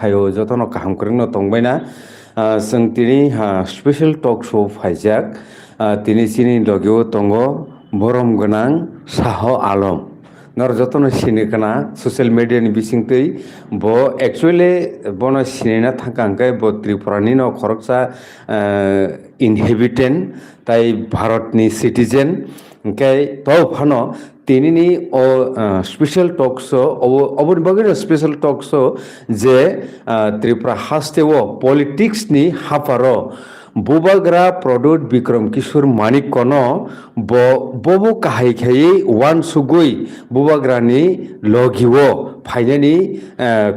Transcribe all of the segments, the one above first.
hayo jotono kaham korengno tongbaina जों tini special talk show faijak tini chini logio tongo borom gonang Saho Alam nor jotono sini kana social media ni bisingtui bo actually bono sinina thangkangkai bo Tripura ni no khoroksa inhabitant tai Bharat ni citizen okay to phano tinini o special talk show obor bagino special talk show je Tripura haste o politics ni haparo Bubagra Prodot Bikram Kishore Manik Kono Bobo Kahai Khai Wan Sugui Bubagrani Logiwo Fainani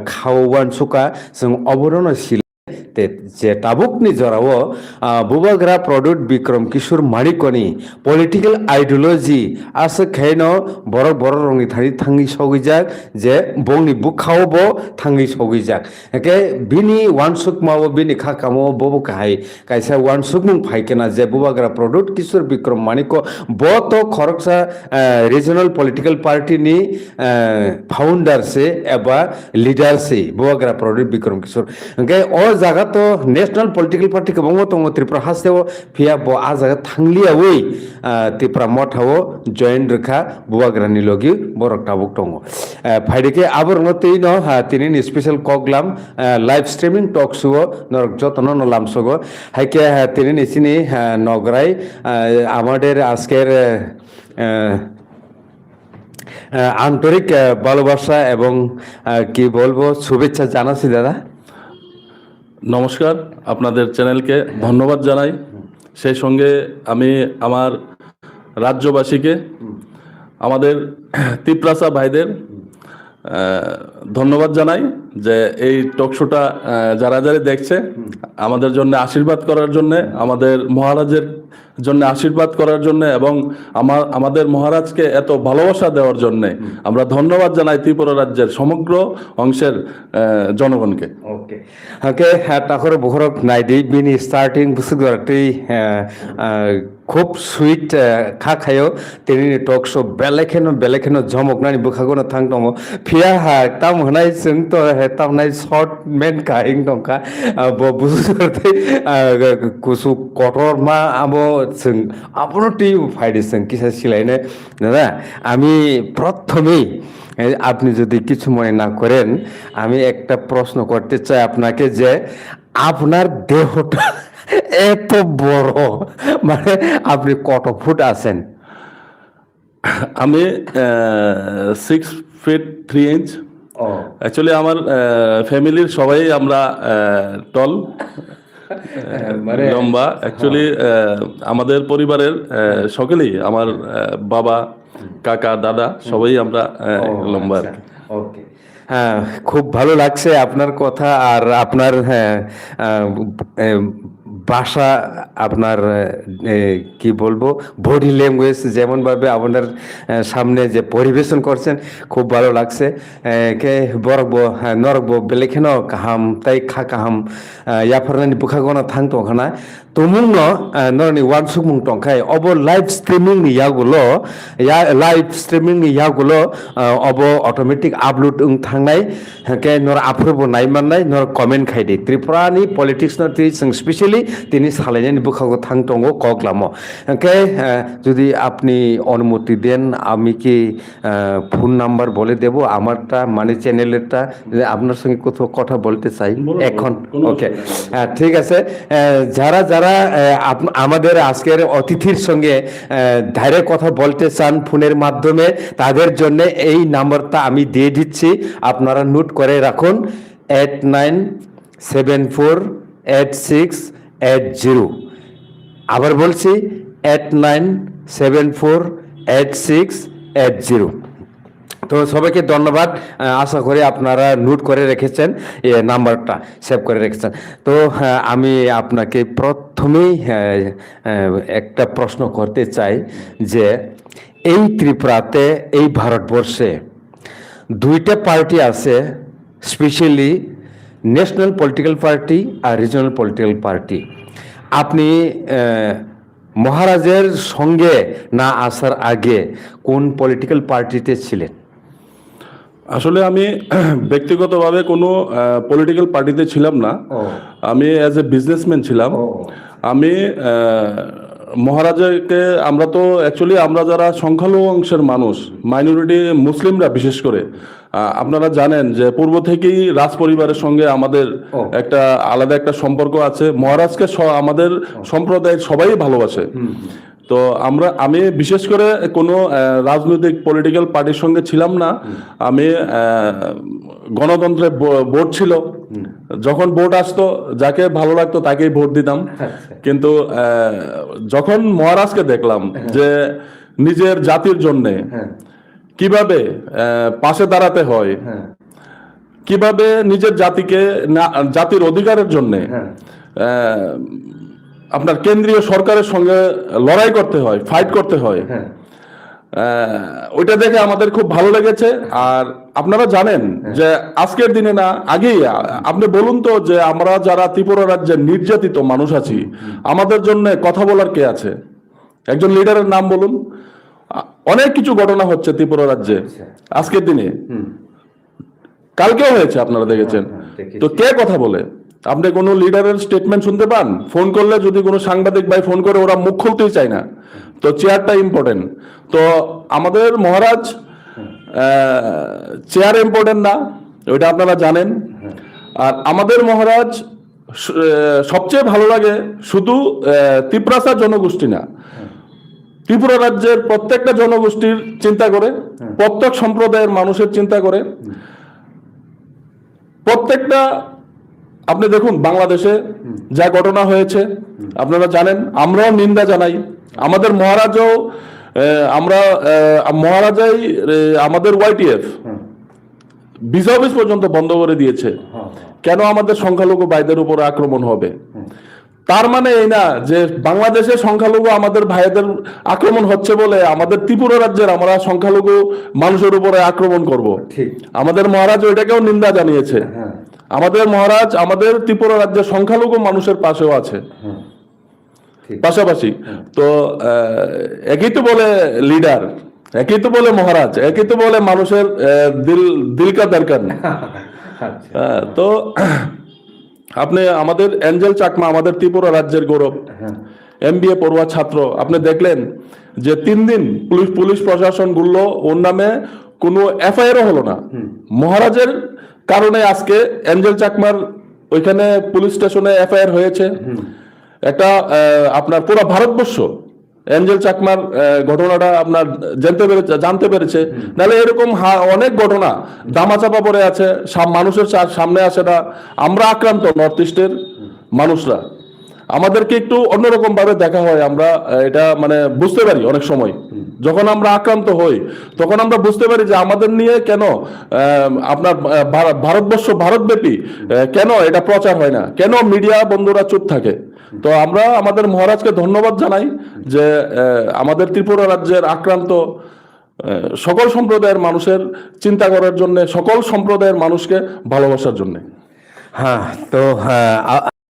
Kawan Suka Sung Oborono Sil যে টাবুকনি জরাও বুবাগ্রা প্রডুট বিক্রম কিশোর মানিকনি political ideology আছে খেন বড় বড় রঙি Thani থাঙ্গি সগিজাক যে বংনি বুখাওবো থাঙ্গি সগিজাক একে বিনি ওয়ানসুক মাও বিনি খাকামো ববো কাহাই কাইসা ওয়ানসুক মুং ফাইকেনা যে বুবাগ্রা প্রডুট কিশোর বিক্রম মানিক বত খরকসা রিজনাল পলিটিক্যাল পার্টি নি ফাউন্ডার সে এবা লিডার সে বুবাগ্রা প্রডুট বিক্রম কিশোর একে ও জায়গা তো ন্যাশনাল পলিটিক্যাল পার্টি কবঙ্গ দङ ত্রিপুরা হাসতেও ফিয়া ব আ জায়গা থাংলিয়া ওই ত্রিপুরা মঠাও জয়েন রেখা বুবাগ্রানি লগি বরক টাবুক দङ ফাইডেকে আবর নতেই ন তিনি স্পেশাল কগলাম লাইভ স্ট্রিমিং টক শো নরক যতন নলাম সগো হাইকে তিনি নিচিনি নগরাই আমাদের আজকের আন্তরিক ভালোবাসা এবং কি বলবো শুভেচ্ছা জানাচ্ছি দাদা। নমস্কার, আপনাদের চ্যানেলকে ধন্যবাদ জানাই। সেই সঙ্গে আমি আমার রাজ্যবাসীকে, আমাদের তিপ্রাসা ভাইদের ধন্যবাদ জানাই যে এই টক শোটা যারা যারা দেখছে আমাদের জন্য আশীর্বাদ করার জন্য, আমাদের মহারাজের জন্য আশীর্বাদ করার জন্য এবং আমাদের মহারাজকে এত ভালোবাসা দেওয়ার জন্য আমরা ধন্যবাদ জানাই ত্রিপুরা রাজ্যের সমগ্র অংশের জনগণকে। ওকে ওকে তারপরে বহরক নাইদি বিনি স্টার্টিং বুসুগরটি খুব সুইট খাখায়ো তিনি টক শো বেলেখেনো ঝমকনানি বুখাগোনো थां दङ फिया ताम होनाय जों तो तामनाय शर्ट मेन काइं दंका बुसुगरति कुसु कटर मा आबो जों आपनो टी फाइदे जों किसा सिलायने दादा আমি প্রথমেই আপনি যদি কিছু মনে না করেন আমি একটা প্রশ্ন করতে চাই আপনাকে যে আপনার দেহটা এত বড় মানে আপনি কত ফুট আছেন? আমি 6 feet 3 inch। অ্যাকচুয়ালি আমার ফ্যামিলির সবাই আমরা টল লম্বা। অ্যাকচুয়ালি আমাদের পরিবারের সকলেই আমার বাবা কাকা দাদা সবাই আমরা লম্বা। ওকে হ্যাঁ, খুব ভালো লাগছে আপনার কথা আর আপনার ভাষা, আপনার কি বলবো বডি ল্যাঙ্গুয়েজ যেমনভাবে আপনার সামনে যে পরিবেশন করছেন খুব ভালো লাগছে। কে বরকবো নরকবো বেলেখেন কাহাম তাই খা কাহাম ইয়াফারনানি বুখাগোনা থাং টংখানা তুমুং নরনি ওয়ানসুক মুং টংখাই অব লাইভ স্ট্রিমিং নি ইয়াগুলো লাইভ স্ট্রিমিং নি ইয়াগুলো অব অটোমেটিক আপলোড থাंनाय কে নর আফরবো নাইমাননাय নর কমেন্ট খাইদে ত্রিপুরানি পলিটিক্স না তি जों স্পেশালি তিনি সালাইনানি বুখাগো থাং টঙ্গো কগলামো কে যদি আপনি অনুমতি দেন আমি কি ফোন নাম্বার বলে দেব আমারটা মানে চ্যানেলেরটা, আপনার সঙ্গে কোথাও কথা বলতে চাই এখন। ওকে ঠিক আছে, যারা যারা আমাদের আজকের অতিথির সঙ্গে ধারে কথা বলতে চান ফোনের মাধ্যমে তাদের জন্য এই নাম্বারটা আমি দিয়ে দিচ্ছি, আপনারা নোট করে রাখুন 89748680। আবার বলছি 89748680। তো সবাইকে ধন্যবাদ, আশা করি আপনারা নোট করে রেখেছেন, নাম্বারটা সেভ করে রেখেছেন। তো আমি আপনাকে প্রথমেই একটা প্রশ্ন করতে চাই যে এই ত্রিপুরাতে এই ভারতবর্ষে দুইটা পার্টি আছে, স্পেশালি ন্যাশনাল পলিটিক্যাল পার্টি আর রিজনাল পলিটিক্যাল পার্টি। আপনি মহারাজের সঙ্গে না আসার আগে কোন পলিটিক্যাল পার্টিতে ছিলেন? আসলে আমি ব্যক্তিগতভাবে কোনো পলিটিক্যাল পার্টিতে ছিলাম না। আমি অ্যাজ এ বিজনেসম্যান ছিলাম। আমি মহারাজাকে, আমরা তো অ্যাকচুয়ালি আমরা যারা সংখ্যালঘু অংশের মানুষ, মাইনরিটি মুসলিমরা বিশেষ করে, আপনারা জানেন যে পূর্ব থেকেই রাজ পরিবারের সঙ্গে আমাদের একটা আলাদা একটা সম্পর্ক আছে। মহারাজকে আমাদের সম্প্রদায়ের সবাই ভালোবাসে। তো আমি বিশেষ করে কোনো রাজনৈতিক পলিটিক্যাল পার্টির সঙ্গে ছিলাম না। আমি গণতন্ত্রের ভোট ছিল, যখন ভোট আসতো যাকে ভালো লাগতো তাকেই ভোট দিতাম। কিন্তু যখন মহারাজকে দেখলাম যে নিজের জাতির জন্যে কিভাবে পাশে দাঁড়াতে হয়, কিভাবে নিজের জাতিকে জাতির অধিকারের জন্যে আপনার কেন্দ্রীয় সরকারের সঙ্গে লড়াই করতে হয়, ফাইট করতে হয়, ওইটা দেখে আমাদের খুব ভালো লেগেছে। আর আপনারা জানেন যে আজকের দিনে না, আগেই আপনি বলুন তো যে আমরা যারা ত্রিপুরা রাজ্যের নির্যাতিত মানুষ আছি, আমাদের জন্য কথা বলার কে আছে? একজন লিডারের নাম বলুন। অনেক কিছু ঘটনা হচ্ছে ত্রিপুরা রাজ্যে আজকের দিনে, কালকেও হয়েছে, আপনারা দেখেছেন। তো কে কথা বলে? আপনি কোনো লিডারের স্টেটমেন্ট শুনতে পান? ফোন করলে যদি কোনো সাংবাদিক ভাই ফোন করে, ওরা মুখ খুলতেই চায় না। তো চেয়ারটা ইম্পর্টেন্ট। তো আমাদের মহারাজ চেয়ার ইম্পর্টেন্ট না, ওইটা আপনারা জানেন। আর আমাদের মহারাজ সবচেয়ে ভালো লাগে শুধু ত্রিপুরাসা জনগোষ্ঠী না, ত্রিপুরা রাজ্যের প্রত্যেকটা জনগোষ্ঠীর চিন্তা করে, প্রত্যেক সম্প্রদায়ের মানুষের চিন্তা করে। প্রত্যেকটা, আপনি দেখুন বাংলাদেশে যা ঘটনা হয়েছে আপনারা জানেন, আমরাও নিন্দা জানাই। আমাদের মহারাজও, মহারাজাই আমাদের YTF ভিসা অফিস পর্যন্ত বন্ধ করে দিয়েছে। কেন আমাদের সংখ্যালঘু ভাইদের উপরে আক্রমণ হবে? তার মানে এই না যে বাংলাদেশের সংখ্যালঘু আমাদের ভাইদের আক্রমণ হচ্ছে বলে আমাদের ত্রিপুরা রাজ্যের আমরা সংখ্যালঘু মানুষের উপরে আক্রমণ করব। আমাদের মহারাজ ওইটাকেও নিন্দা জানিয়েছে। আমাদের মহারাজ আমাদের ত্রিপুরা রাজ্যের সংখ্যালঘু মানুষের পাশেও আছে। পাশাপাশি তো একই তো বলে লিডার, একই তো বলে মহারাজ, একই তো বলে মানুষের দিল কা দরকার। তো আপনি আমাদের এঞ্জেল চাকমা, আমাদের ত্রিপুরা রাজ্যের গৌরব, MBA পড়ুয়া ছাত্র, আপনি দেখলেন যে 3 দিন পুলিশ প্রশাসন গুলো, ওর নামে কোনো FIR হলো না। মহারাজের কারণে আজকে এঞ্জেল চাকমার ওইখানে পুলিশ স্টেশনে FIR হয়েছে। একটা আপনার পুরো ভারতবর্ষ এঞ্জেল চাকমার ঘটনাটা আপনার জানতে পেরেছে। নাহলে এরকম অনেক ঘটনা দামাচাপা পড়ে আছে, মানুষের সামনে আসে না। আমরা আক্রান্ত, নর্থ ইস্টের মানুষরা, আমাদেরকে একটু অন্যরকম ভাবে দেখা হয়। আমরা এটা মানে বুঝতে পারি অনেক সময়, যখন আমরা আক্রান্ত হই তখন আমরা বুঝতে পারি যে আমাদের নিয়ে কেন আপনার ভারতবর্ষ, ভারতব্যাপী কেন এটা প্রচার হয় না, কেন মিডিয়া বন্ধুরা চুপ থাকে। তো আমরা আমাদের মহারাজকে ধন্যবাদ জানাই যে আমাদের ত্রিপুরা রাজ্যের আক্রান্ত সকল সম্প্রদায়ের মানুষের চিন্তা করার জন্য, সকল সম্প্রদায়ের মানুষকে ভালোবাসার জন্য। হ্যাঁ, তো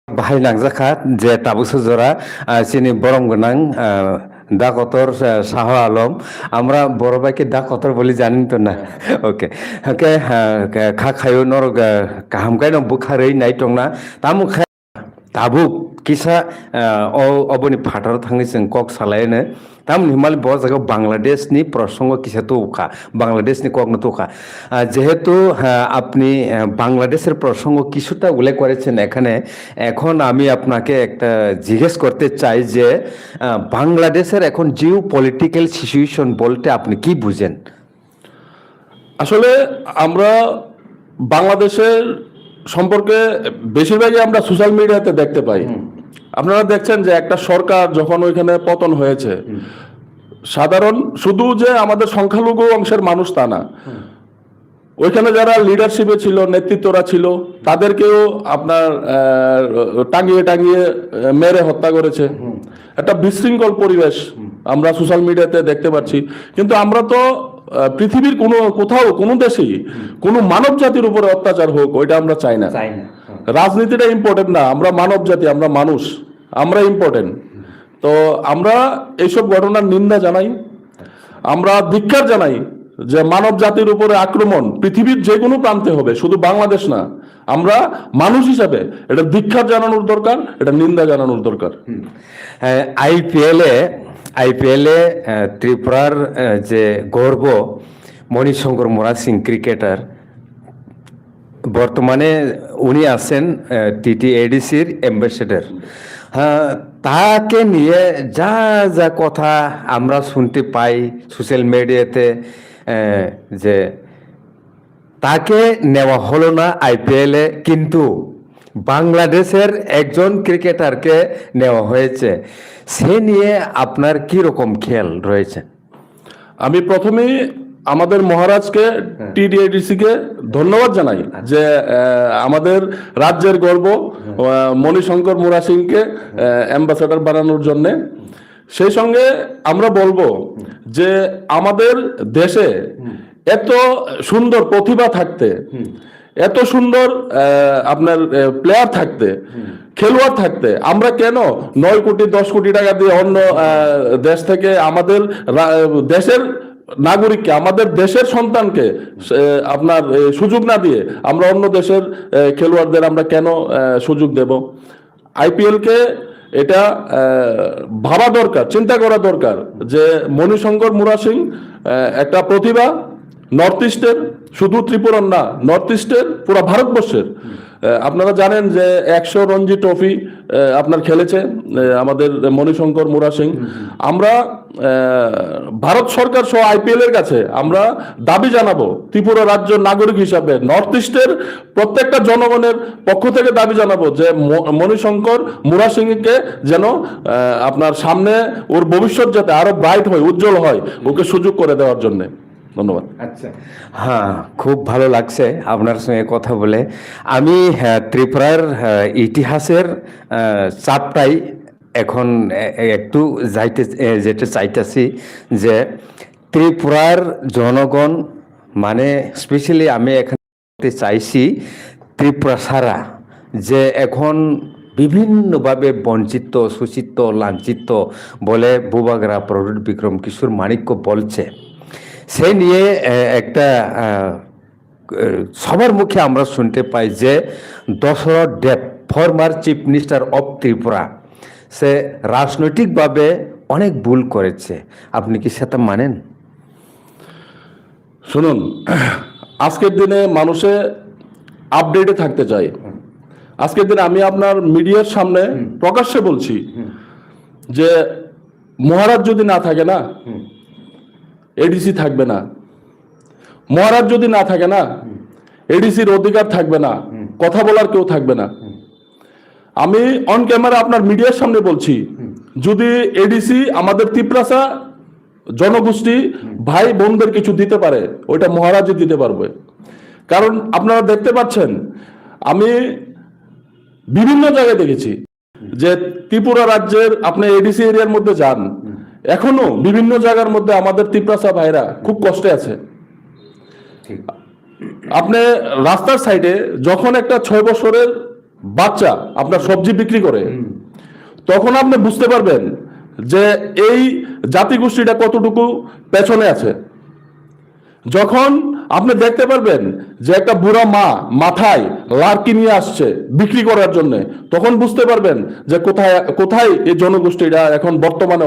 বাহাই নাংজাখা যে তাবুসু জোড়া চিনি বরং গোনাং দা কতর শাহ আলম, আমরা বড় ভাইকে দা কতর বলি জানি তো না। ওকে ওকে খা খায়ো নর কাহামকাই নং বুখারই নাই টং না তামু তাবুক কিসা অবনি ফাটার थांनि जों कक सालायनो ताम हिमाल ब जायगायाव बांग्लादेशनि प्रसंग किसा तौखा बांग्लादेशनि ककनो तौखा যেহেতু আপনি বাংলাদেশের প্রসঙ্গ কিছুটা উল্লেখ করেছেন এখানে, এখন আমি আপনাকে একটা জিজ্ঞেস করতে চাই যে বাংলাদেশের এখন জিও পলিটিক্যাল সিচুয়েশন বলতে আপনি কি বুঝেন? আসলে আমরা বাংলাদেশের সম্পর্কে বেশিরভাগই আমরা সোশ্যাল মিডিয়াতে দেখতে পাই। আপনারা দেখছেন যে একটা সরকার যখন ওইখানে পতন হয়েছে, সাধারণ শুধু যে আমাদের সংখ্যালঘু অংশের মানুষ তা না, ওইখানে যারা লিডারশিপে ছিল, নেতৃত্বরা ছিল, তাদেরকেও আপনার টাঙিয়ে টাঙিয়ে মেরে হত্যা করেছে। একটা বিশৃঙ্খল পরিবেশ আমরা সোশ্যাল মিডিয়াতে দেখতে পাচ্ছি। কিন্তু আমরা তো পৃথিবীর কোথাও কোনো দেশেই কোনো মানব জাতির উপরে অত্যাচার হোক ওইটা আমরা চাই না। রাজনীতিটা ইম্পর্টেন্ট না, আমরা মানব জাতি, আমরা মানুষ, আমরা ইম্পর্টেন্ট। তো আমরা এইসব ঘটনার নিন্দা জানাই, আমরা ধিক্কার জানাই যে মানব জাতির উপরে আক্রমণ পৃথিবীর যে কোনো প্রান্তে হবে, শুধু বাংলাদেশ না, আমরা মানুষ হিসাবে এটা ধিক্কার জানানোর দরকার, এটা নিন্দা জানানোর দরকার। আইপিএলে ত্রিপুরার যে গর্ব মণিশঙ্কর মোরা সিং ক্রিকেটার, বর্তমানে উনি আছেন TTADCর অ্যাম্বাসেডর। হ্যাঁ, তাকে নিয়ে যা যা কথা আমরা শুনতে পাই সোশ্যাল মিডিয়াতে, যে তাকে নেওয়া হলো না আইপিএলে, কিন্তু বাংলাদেশের একজন ক্রিকেটারকে নেওয়া হয়েছে। সে নিয়ে আপনার কি রকম খেয়াল রয়েছে? আমি প্রথমেই আমাদের মহারাজকে, TTADC কে ধন্যবাদ জানাই যে আমাদের রাজ্যের গর্ব মণিশঙ্কর মোরা সিংকে অ্যাম্বাসেডর বানানোর জন্য। সেই সঙ্গে আমরা বলবো যে আমাদের দেশে এত সুন্দর প্রতিভা থাকতে, এত সুন্দর আপনার প্লেয়ার থাকতে, খেলোয়াড় থাকতে, আমরা কেন 9 কোটি 10 কোটি টাকা দিয়ে অন্য দেশ থেকে আমাদের দেশের নাগরিককে, আমাদের দেশের সন্তানকে আপনার সুযোগ না দিয়ে আমরা অন্য দেশের খেলোয়াড়দের আমরা কেন সুযোগ দেব? আইপিএল কে এটা ভাবা দরকার, চিন্তা করা দরকার যে মণিশঙ্কর মোরা সিং একটা প্রতিভা, নর্থ ইস্টের, শুধু ত্রিপুরার না, নর্থ ইস্টের, পুরো ভারতবর্ষের। আপনারা জানেন যে 100 রঞ্জি ট্রফি আপনার খেলেছে আমাদের মণিশঙ্কর মোরা সিং। আমরা ভারত সরকার সহ আইপিএল এর কাছে আমরা দাবি জানাবো, ত্রিপুরা রাজ্য নাগরিক হিসাবে নর্থ ইস্টের প্রত্যেকটা জনগণের পক্ষ থেকে দাবি জানাবো যে মণিশঙ্কর মোরা সিংকে যেন আপনার সামনে ওর ভবিষ্যৎ যাতে আরো ব্রাইট হয়, উজ্জ্বল হয়, ওকে সুযোগ করে দেওয়ার জন্য। ধন্যবাদ। আচ্ছা, হ্যাঁ, খুব ভালো লাগছে আপনার সঙ্গে কথা বলে। আমি ত্রিপুরার ইতিহাসের চাপটাই এখন একটু যেতে চাইতেছি, যে ত্রিপুরার জনগণ, মানে স্পেশালি আমি এখানে চাইছি ত্রিপুরা সারা, যে এখন বিভিন্নভাবে বঞ্চিত, শোষিত, লাঞ্ছিত বলে বুবাগরা প্রহরীর বিক্রম কিশোর মাণিক্য বলছে। সেই নিয়ে একটা সবার মুখে আমরা শুনতে পাই যে Dasharath Deb, former chief minister of Tripura, সে রাজনৈতিকভাবে অনেক ভুল করেছে। আপনি কি সেটা মানেন? শুনুন, আজকের দিনে মানুষে আপডেটে থাকতে চায়। আজকের দিনে আমি আপনার মিডিয়ার সামনে প্রকাশ্যে বলছি যে মহারাজ যদি না থাকে না, এডিসি থাকবে না। মহারাজ যদি না থাকে না, এডিসির অধিকার থাকবে না, কথা বলার কেউ থাকবে না। আমি অন ক্যামেরা আপনার মিডিয়ার সামনে বলছি, যদি এডিসি আমাদের তিপ্রাসা জনগোষ্ঠী ভাই বোনদের কিছু দিতে পারে, ওইটা মহারাজই দিতে পারবে। কারণ আপনারা দেখতে পাচ্ছেন, আমি বিভিন্ন জায়গায় দেখেছি যে ত্রিপুরা রাজ্যের আপনি এডিসি এরিয়ার মধ্যে যান, এখনো বিভিন্ন জায়গার মধ্যে আমাদের তিপ্রাসা ভাইরা খুব কষ্টে আছে। আপনি রাস্তার সাইডে যখন একটা 6 বছরের বাচ্চা আপনার সবজি বিক্রি করে, তখন আপনি বুঝতে পারবেন যে এই জাতিগোষ্ঠীটা কতটুকু পেছনে আছে। যখন আপনি দেখতে পারবেন যে একটা বুড়া মা মাথায় লার্কি নিয়ে আসছে বিক্রি করার জন্য, তখন বুঝতে পারবেন যে কোথায় এই জনগোষ্ঠীটা এখন বর্তমানে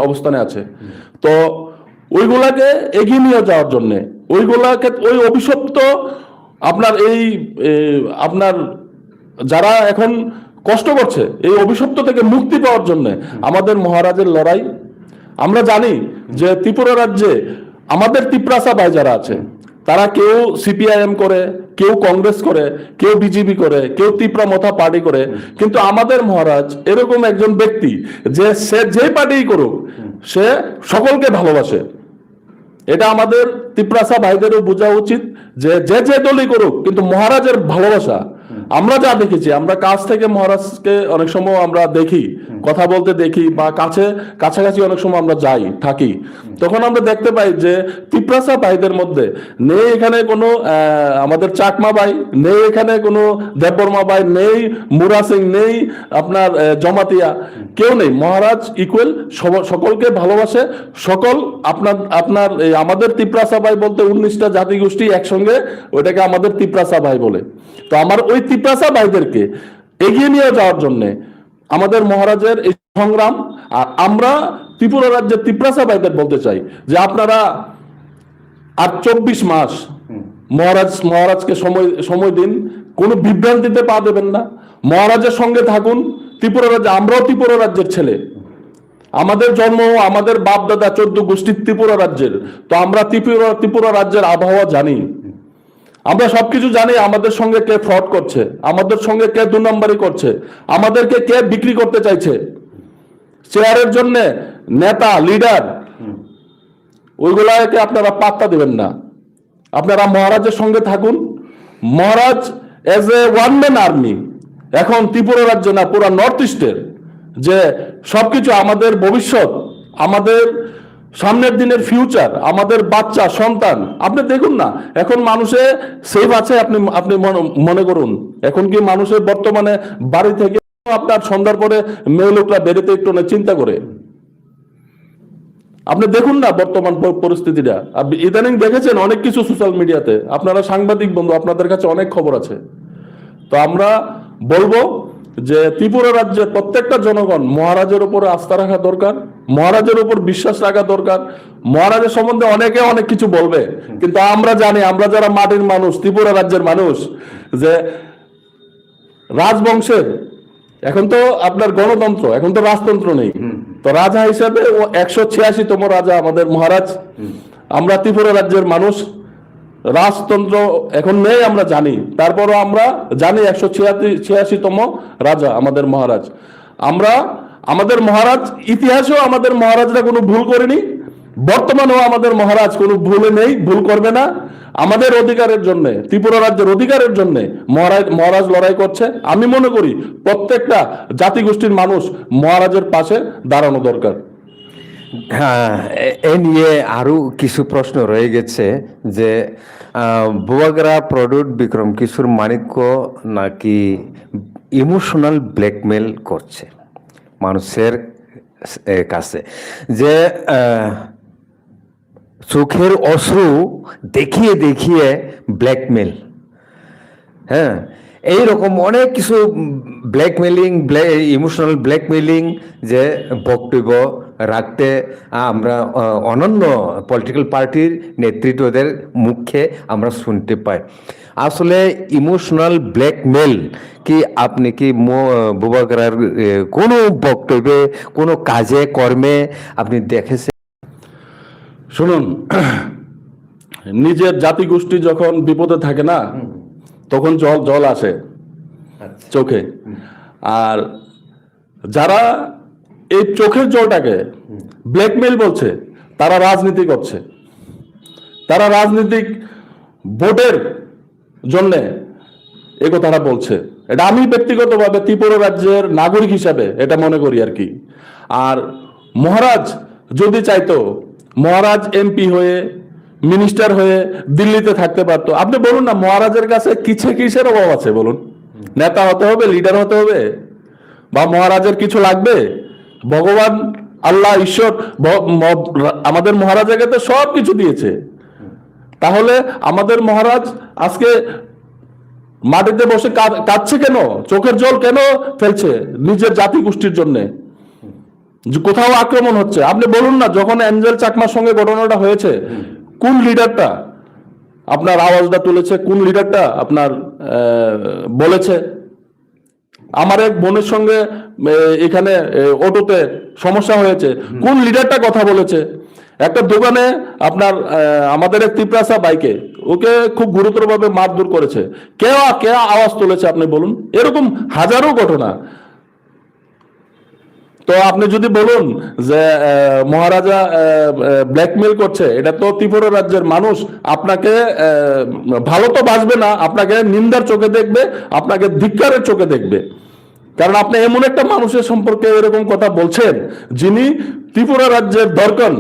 অবস্থানে আছে। তো ওইগুলাকে এগিয়ে নিয়ে যাওয়ার জন্য, ওইগুলাকে, ওই অভিশপ্ত আপনার আপনার যারা এখন কষ্ট করছে, এই অভিশপ্ত থেকে মুক্তি পাওয়ার জন্য আমাদের মহারাজের লড়াই। আমরা জানি যে ত্রিপুরা রাজ্যে আমাদের তিপ্রাসা ভাই যারা আছে, তারা কেউ সিপিআইএম করে, কেউ কংগ্রেস করে, কেউ বিজেপি করে, কেউ ত্রিপুরা মথা পার্টি করে, কিন্তু আমাদের মহারাজ এরকম একজন ব্যক্তি যে সে যে পার্টি করুক সে সকলকে ভালোবাসে। এটা আমাদের তিপ্রাসা ভাইদেরও বোঝা উচিত যে যে দলই করুক, কিন্তু মহারাজের ভালোবাসা আমরা যা দেখেছি, আমরা কাছ থেকে মহারাজকে অনেক সময় আমরা দেখি, কথা বলতে দেখি, বা কাছাকাছি অনেক সময় আমরা যাই থাকি, তখন আমরা দেখতে পাই যে তিপ্রাসা ভাইদের মধ্যে নেই এখানে কোনো আমাদের চাকমা ভাই, নেই এখানে কোনো দেববর্মা ভাই, নেই মুরা সিং, নেই আপনার জমাতিয়া, কেউ নেই। মহারাজ ইকুয়াল, সকলকে ভালোবাসে। সকল আপনার আমাদের তিপ্রাসা ভাই বলতে 19টা জাতিগোষ্ঠী একসঙ্গে, ওইটাকে আমাদের তিপ্রাসা ভাই বলে। তো আমার ওই তিপ্রাসা ভাইদেরকে এগিয়ে নিয়ে যাওয়ার জন্য আমাদের মহারাজের এই সংগ্রাম। আর আমরা ত্রিপুরা রাজ্যের তিপ্রাসা ভাইদের বলতে চাই যে আপনারা আর 24 মাস মহারাজকে সময় দিন, কোনো বিভ্রান্তিতে পা দেবেন না, মহারাজের সঙ্গে থাকুন। ত্রিপুরা রাজ্য, আমরাও ত্রিপুরা রাজ্যের ছেলে, আমাদের জন্ম, আমাদের বাপ দাদা 14 গোষ্ঠী ত্রিপুরা রাজ্যের। তো আমরা ত্রিপুরা রাজ্যের আবহাওয়া জানি, আমরা সবকিছু জানি। আমাদের সঙ্গে কে ফ্রড করছে, আমাদের সঙ্গে কে 2 নম্বরই করছে, আমাদেরকে কে বিক্রি করতে চাইছে চেয়ারের জন্য, নেতা লিডার, ওইগুলাকে আপনারা পাত্তা দিবেন না। আপনারা মহারাজের সঙ্গে থাকুন। Maharaj as a one man army এখন ত্রিপুরা রাজ্য না, পুরা নর্থ ইস্টের যে সবকিছু, আমাদের ভবিষ্যৎ, আমাদের সামনের দিনের ফিউচার, আমাদের বাচ্চা সন্তান। আপনি দেখুন না এখন মানুষে সেফ আছে, আপনি মনে করুন এখন কি মানুষের বর্তমানে বাড়ি থেকে আপনার সন্ধ্যার পরে মেয়ে লোকরা বেরোতে একটু চিন্তা করে? আপনি দেখুন না বর্তমান পরিস্থিতিটা। আপনি ইদানিং দেখেছেন অনেক কিছু সোশ্যাল মিডিয়াতে, আপনারা সাংবাদিক বন্ধু, আপনাদের কাছে অনেক খবর আছে। তো আমরা বলবো যে ত্রিপুরা রাজ্যের প্রত্যেকটা জনগণ মহারাজের উপর আস্থা রাখা দরকার, মহারাজের উপর বিশ্বাস রাখা দরকার। মহারাজের সম্বন্ধে অনেকে অনেক কিছু বলবে, কিন্তু আমরা জানি, আমরা যারা মাটির মানুষ, ত্রিপুরা রাজ্যের মানুষ, যে রাজবংশের এখন তো আপনার গণতন্ত্র, এখন তো রাজতন্ত্র নেই। তো রাজা হিসেবে ও 186তম রাজা আমাদের মহারাজ। আমরা ত্রিপুরা রাজ্যের মানুষ, রাজতন্ত্র এখন নেই আমরা জানি, তারপরও আমরা জানি 186তম রাজা আমাদের মহারাজ। আমাদের মহারাজ, ইতিহাসেও আমাদের মহারাজরা কোনো ভুল করেনি, বর্তমানেও আমাদের মহারাজ কোনো ভুলে নেই, ভুল করবে না। আমাদের অধিকারের জন্য, ত্রিপুরা রাজ্যের অধিকারের জন্য মহারাজ লড়াই করছে। আমি মনে করি প্রত্যেকটা জাতিগোষ্ঠীর মানুষ মহারাজের পাশে দাঁড়ানো দরকার। হ্যাঁ, এ নিয়ে আরো কিছু প্রশ্ন রয়ে গেছে যে বুয়াগরা প্রডিউট বিক্রম কিশোর মানিক্য নাকি ইমোশনাল ব্ল্যাকমেল করছে মানুষের কাছে, যে চোখের অশ্রু দেখিয়ে দেখিয়ে ব্ল্যাকমেল। হ্যাঁ, এইরকম অনেক কিছু ব্ল্যাকমেলিং, ইমোশনাল ব্ল্যাকমেলিং, যে বক্তব্য রাখতে আমরা অনন্য পলিটিক্যাল পার্টির নেতৃত্বদের মুখে আমরা শুনতে পাই। আসলে ইমোশনাল ব্ল্যাকমেল কি আপনি কি বুবাগরার কোনো বক্তব্যে, কোনো কাজে কর্মে আপনি দেখেছেন? শুনুন, নিজের জাতিগোষ্ঠী যখন বিপদে থাকে না, তখন জল আসে চোখে। আর যারা এই চোখের জলটাকে ব্ল্যাকমেল বলছে, তারা রাজনীতি করছে, তারা রাজনীতিক ভোটের জন্য এ কথাটা বলছে। এটা আমি ব্যক্তিগতভাবে ত্রিপুরা রাজ্যের নাগরিক হিসাবে এটা মনে করি আর কি। আর মহারাজ যদি চাইতো, মহারাজ এমপি হয়ে, মিনিস্টার হয়ে দিল্লিতে থাকতে পারতো। আপনি বলুন না, মহারাজের কাছে কিসের অভাব আছে বলুন? নেতা হতে হবে, লিডার হতে হবে, বা মহারাজের কিছু লাগবে? ভগবান আল্লাহ ঈশ্বর আমাদের মহারাজাকে তো সব কিছু দিয়েছে। তাহলে আমাদের মহারাজ আজকে মাটিতে বসে কাঁদছে কেন? চোখের জল কেন ফেলছে নিজের জাতি গোষ্ঠীর জন্য? কোথাও আক্রমণ হচ্ছে, আপনি বলুন না, যখন অ্যাঞ্জেল চাকমার সঙ্গে ঘটনাটা হয়েছে, কোন লিডারটা আপনার আওয়াজটা তুলেছে? কোন লিডারটা আপনার বলেছে? আমার এক বোনের সঙ্গে এখানে অটোতে সমস্যা হয়েছে, কোন লিডারটা কথা বলেছে? একটা দোকানে আপনার আমাদের এক তিপ্রাসা বাইকে ওকে খুব গুরুতরভাবে মারধর করেছে, কে আওয়াজ তুলেছে আপনি বলুন? এরকম হাজারো ঘটনা। তো আপনি যদি বলুন যে মহারাজা ব্ল্যাকমেল করছে, এটা তো ত্রিপুরা রাজ্যের মানুষ আপনাকে ভালো তো বাসবে না, আপনাকে নিন্দার চোখে দেখবে, আপনাকে ধিক্কারের চোখে দেখবে। কারণ আপনি এমন একটা মানুষের সম্পর্কে এরকম কথা বলছেন যিনি ত্রিপুরা রাজ্যের দরকন,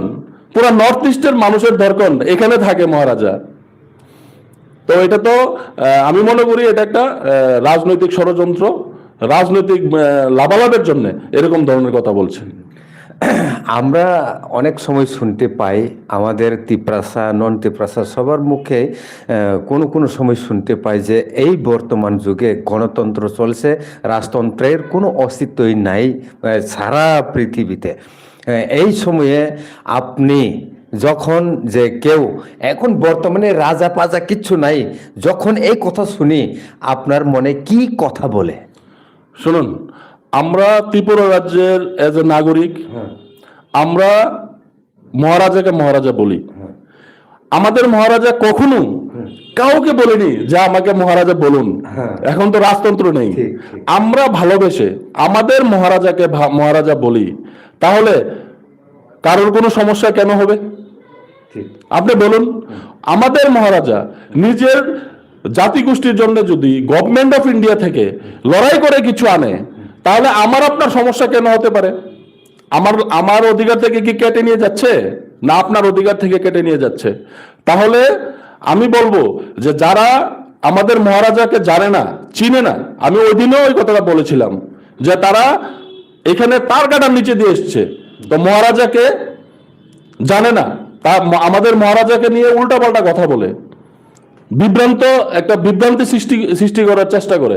পুরা নর্থ ইস্টের মানুষের দরকন এখানে থাকে মহারাজা। তো এটা তো আমি মনে করি এটা একটা রাজনৈতিক ষড়যন্ত্র, রাজনৈতিক লাভালাভের জন্য এরকম ধরনের কথা বলছেন। আমরা অনেক সময় শুনতে পাই, আমাদের তিপ্রাসা নন তিপ্রাসা সবার মুখে কোনো কোনো সময় শুনতে পাই যে এই বর্তমান যুগে গণতন্ত্র চলছে, রাজতন্ত্রের কোনো অস্তিত্বই নাই সারা পৃথিবীতে। এই সময়ে আপনি যখন যে কেউ এখন বর্তমানে রাজা পাজা কিচ্ছু নাই, যখন এই কথা শুনি আপনার মনে কি কথা বলে? শুনুন, আমরা ত্রিপুরা রাজ্যের এজ এ নাগরিক আমরা মহারাজাকে মহারাজা বলি। আমাদের মহারাজা কখনো কাউকে বলেনি যে আমাকে মহারাজা বলুন। এখন তো রাজতন্ত্র নেই, আমরা ভালোবেসে আমাদের মহারাজাকে মহারাজা বলি। তাহলে কারোর কোনো সমস্যা কেন হবে? আপনি বলুন, আমাদের মহারাজা নিজের জাতিগোষ্ঠীর জন্য যদি গভর্নমেন্ট অফ ইন্ডিয়া থেকে লড়াই করে কিছু আনে, তাহলে আমার আপনার সমস্যা কেন হতে পারে? আমার অধিকার থেকে কি কেটে নিয়ে যাচ্ছে? না আপনার অধিকার থেকে কেটে নিয়ে যাচ্ছে। তাহলে আমি বলবো যে যারা আমাদের মহারাজাকে জানে না, চিনে না, আমি ওই দিনেও ওই কথাটা বলেছিলাম যে তারা এখানে তার কাটার নিচে দিয়ে এসছে, তো মহারাজাকে জানে না, তা আমাদের মহারাজাকে নিয়ে উল্টাপাল্টা কথা বলে একটা বিভ্রান্তি সৃষ্টি করার চেষ্টা করে।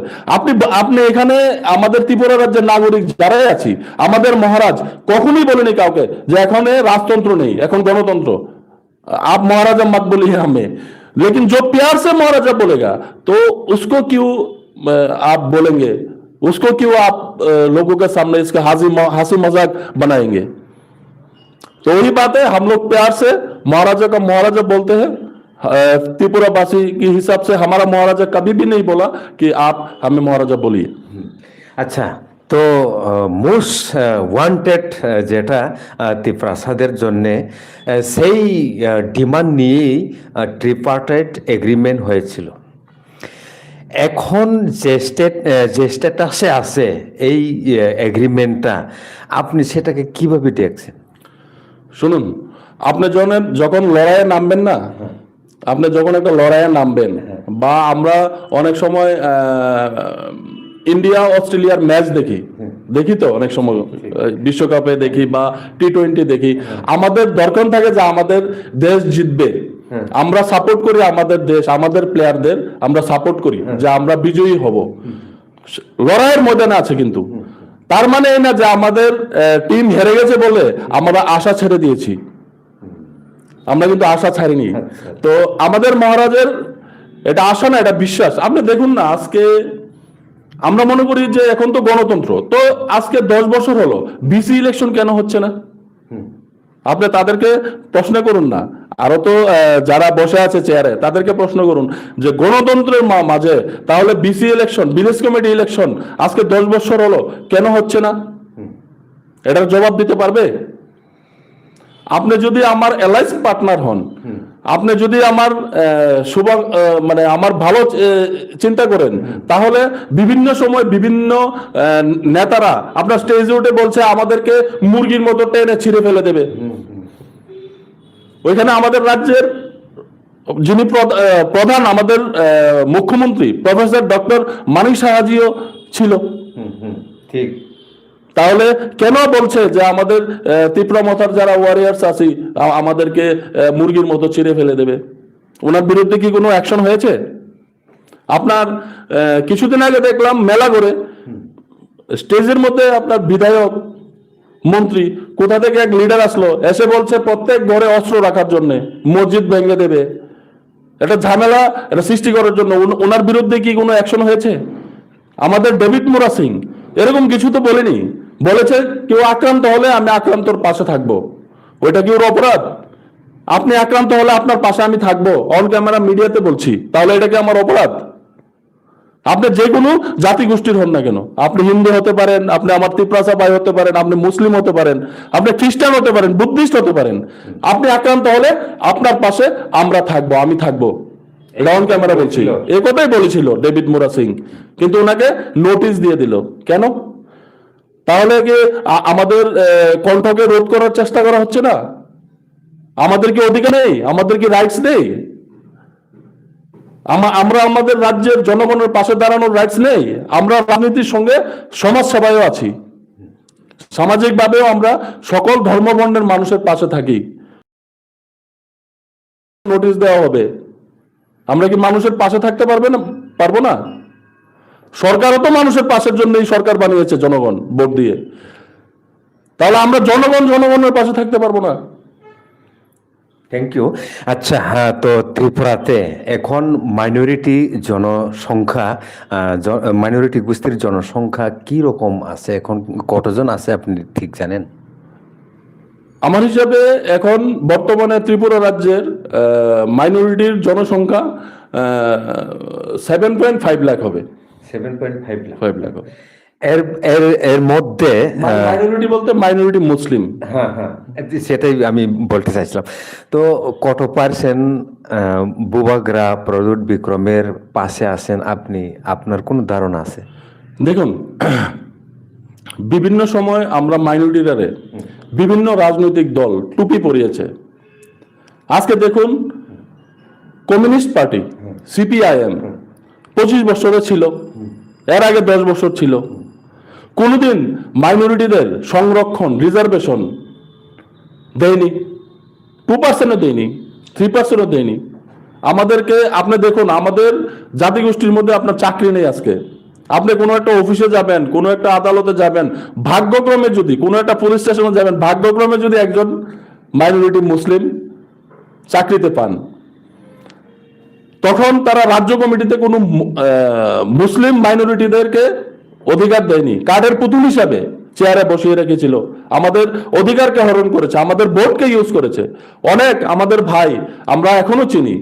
আপনি এখানে আমাদের ত্রিপুরা রাজ্যের নাগরিক যারাই আছি, আমাদের মহারাজ কখনোই বলেনি কাউকে যে এখানে রাজতন্ত্র নেই, এখন গণতন্ত্র। आप महाराजा मत बोलिए हमें, लेकिन जो प्यार से महाराजा बोलेगा तो उसको क्यों आप बोलेंगे, उसको क्यों आप लोगों के सामने इसका हंसी मजाक बनाएंगे? तो वही बात है, हम लोग प्यार से महाराजा का महाराजा बोलते हैं। त्रिपुरा वासी के हिसाब से हमारा महाराजा कभी भी नहीं बोला कि आप हमें महाराजा बोलिए। আচ্ছা, তো মোস্ট ওয়ান্টেড যেটা ত্রিপ্রাসাদের জন্যে সেই ডিমান্ড নিয়েই ট্রিপার্টাইট এগ্রিমেন্ট হয়েছিল। এখন যে স্ট্যাটাসে আছে এই এগ্রিমেন্টটা, আপনি সেটাকে কিভাবে দেখছেন? শুনুন, আপনি যখন লড়াইয়ে নামবেন না, আপনি যখন একটা লড়াইয়ে নামবেন, বা আমরা অনেক সময় ইন্ডিয়া অস্ট্রেলিয়ার ম্যাচ দেখি তো অনেক সময় বিশ্বকাপে দেখি বা টি-20 দেখি, আমাদের দরকার থাকে যে আমাদের দেশ জিতবে, আমরা সাপোর্ট করি আমাদের দেশ, আমাদের প্লেয়ারদের আমরা সাপোর্ট করি যে আমরা বিজয়ী হব, লড়াইয়ের ময়দানে আছে। কিন্তু তার মানে এই না যে আমাদের টিম হেরে গেছে বলে আমরা আশা ছেড়ে দিয়েছি, আমরা কিন্তু আশা ছাড়িনি। তো আমাদের মহারাজের এটা আশা না, এটা বিশ্বাস। আপনি দেখুন না, আজকে আমরা মনে করি যে এখন তো গণতন্ত্র, তো আজকে 10 বছর হলো বিসি ইলেকশন কেন হচ্ছে না? আপনি তাদেরকে প্রশ্ন করুন না, আরো তো যারা বসে আছে চেয়ারে তাদেরকে প্রশ্ন করুন যে গণতন্ত্রের মাঝে তাহলে BC election, village committee election আজকে 10 বছর হলো কেন হচ্ছে না? এটার জবাব দিতে পারবে? আপনি যদি আমার এলাইস পার্টনার হন, আপনি যদি আমার মানে আমার ভালো চিন্তা করেন, তাহলে বিভিন্ন সময় বিভিন্ন নেতারা আপনার স্টেজে উঠে বলছে আমাদেরকে মুরগির মতো টেনে ছিঁড়ে ফেলে দেবে। ওইখানে আমাদের রাজ্যের যিনি প্রধান, আমাদের মুখ্যমন্ত্রী প্রফেসর ডক্টর মানিক সাহাজিও ছিল। ঠিক। তাহলে কেন বলছে যে আমাদের ত্রিপুরা মাথার যারা ওয়ারিয়ার্স আছি আমাদেরকে মুরগির মতো ছিঁড়ে ফেলে দেবে? ওনার বিরুদ্ধে কি কোনো অ্যাকশন হয়েছে? আপনার কিছুদিন আগে দেখলাম মেলা করে স্টেজের মধ্যে আপনার বিধায়ক, মন্ত্রী, কোথা থেকে এক লিডার আসলো, এসে বলছে প্রত্যেক ঘরে অস্ত্র রাখার জন্য, মসজিদ ভেঙে দেবে, এটা ঝামেলা এটা সৃষ্টি করার জন্য। ওনার বিরুদ্ধে কি কোনো অ্যাকশন হয়েছে? আমাদের ডেভিড মুরা সিং এরকম কিছু তো বলেনি, বলেছে কেউ আক্রান্ত হলে আমি আক্রান্তর পাশে থাকবো। ওইটা কি ওর অপরাধ? আপনি আক্রান্ত হলে আপনার পাশে আমি থাকবো, অন ক্যামেরা মিডিয়াতে বলছি, তাহলে এটা কি আমার অপরাধ? আপনি যে কোনো জাতিগোষ্ঠীর হন না কেন, আপনি হিন্দু হতে পারেন, আপনি আমার তিপ্রাসা ভাই হতে পারেন, আপনি মুসলিম হতে পারেন, আপনি খ্রিস্টান হতে পারেন, বুদ্ধিস্ট হতে পারেন, আপনি আক্রান্ত হলে আপনার পাশে আমরা থাকবো, আমি থাকবো। এটা অন ক্যামেরা বলছিল, এই কথাই বলেছিল ডেভিড মোরা সিং, কিন্তু ওনাকে নোটিশ দিয়ে দিল কেন? তাহলে কি আমাদের কণ্ঠকে রোধ করার চেষ্টা করা হচ্ছে না? আমাদের কি অধিকার নেই? আমাদের কি রাইটস নেই? আমরা আমাদের রাজ্যের জনগণের পাশে দাঁড়ানোর রাইটস নেই? আমরা রাজনীতির সঙ্গে সমাজ সেবায়ও আছি, সামাজিক ভাবেও আমরা সকল ধর্মবর্ণের মানুষের পাশে থাকি। নোটিশ দেওয়া হবে, আমরা কি মানুষের পাশে থাকতে পারবো না? সরকারও তো মানুষের পাশের জন্যই সরকার বানিয়েছে জনগণ ভোট দিয়ে, তাহলে আমরা জনগণের পাশে থাকতে পারবো না? Thank you. আচ্ছা, হ্যাঁ, তো ত্রিপুরাতে এখন মাইনরিটি জনসংখ্যা, মাইনরিটি গোষ্ঠীর জনসংখ্যা কি রকম আছে, এখন কতজন আছে আপনি ঠিক জানেন? আমার হিসাবে এখন বর্তমানে ত্রিপুরা রাজ্যের মাইনরিটির জনসংখ্যা 7.5 লাখ হবে। 7.5 লাখ হবে। এর এর এর মধ্যে মাইনরিটি বলতে মাইনরিটি মুসলিম। হ্যাঁ, সেটাই আমি বলতে চাইছিলাম। তো কত পার্সেন্ট বুবাগ্রা প্রদ্যুৎ বিক্রমের পাশে আছেন আপনি, আপনার কোনো ধারণা আছে? দেখুন, বিভিন্ন সময় আমরা মাইনরিটিরারে বিভিন্ন রাজনৈতিক দল টুপি পরিয়েছে। আজকে দেখুন, কমিউনিস্ট পার্টি সিপিআইএম 25 বছরে ছিল, এর আগে 10 বছর ছিল, কোনোদিন মাইনরিটিদের সংরক্ষণ রিজার্ভেশন দেয়নি, 2% দেয়নি, 3% দেয়নি। আমাদেরকে আপনি দেখুন, আমাদের জাতিগোষ্ঠীর মধ্যে আপনার চাকরি নেই। আজকে আপনি কোনো একটা অফিসে যাবেন, কোনো একটা আদালতে যাবেন, ভাগ্যক্রমে যদি কোনো একটা পুলিশ স্টেশনে যাবেন, ভাগ্যক্রমে যদি একজন মাইনরিটি মুসলিম চাকরিতে পান, তখন তারা রাজ্য কমিটিতে কোনো মুসলিম মাইনরিটিদেরকে অধিকার দেয়নি, কার্ডের পুতুল হিসাবে চেয়ারে বসিয়ে রেখেছিল, আমাদের অধিকারকে হরণ করেছে, আমাদের ভোটকে ইউজ করেছে। অনেক আমাদের ভাই আমরা এখনো চিনি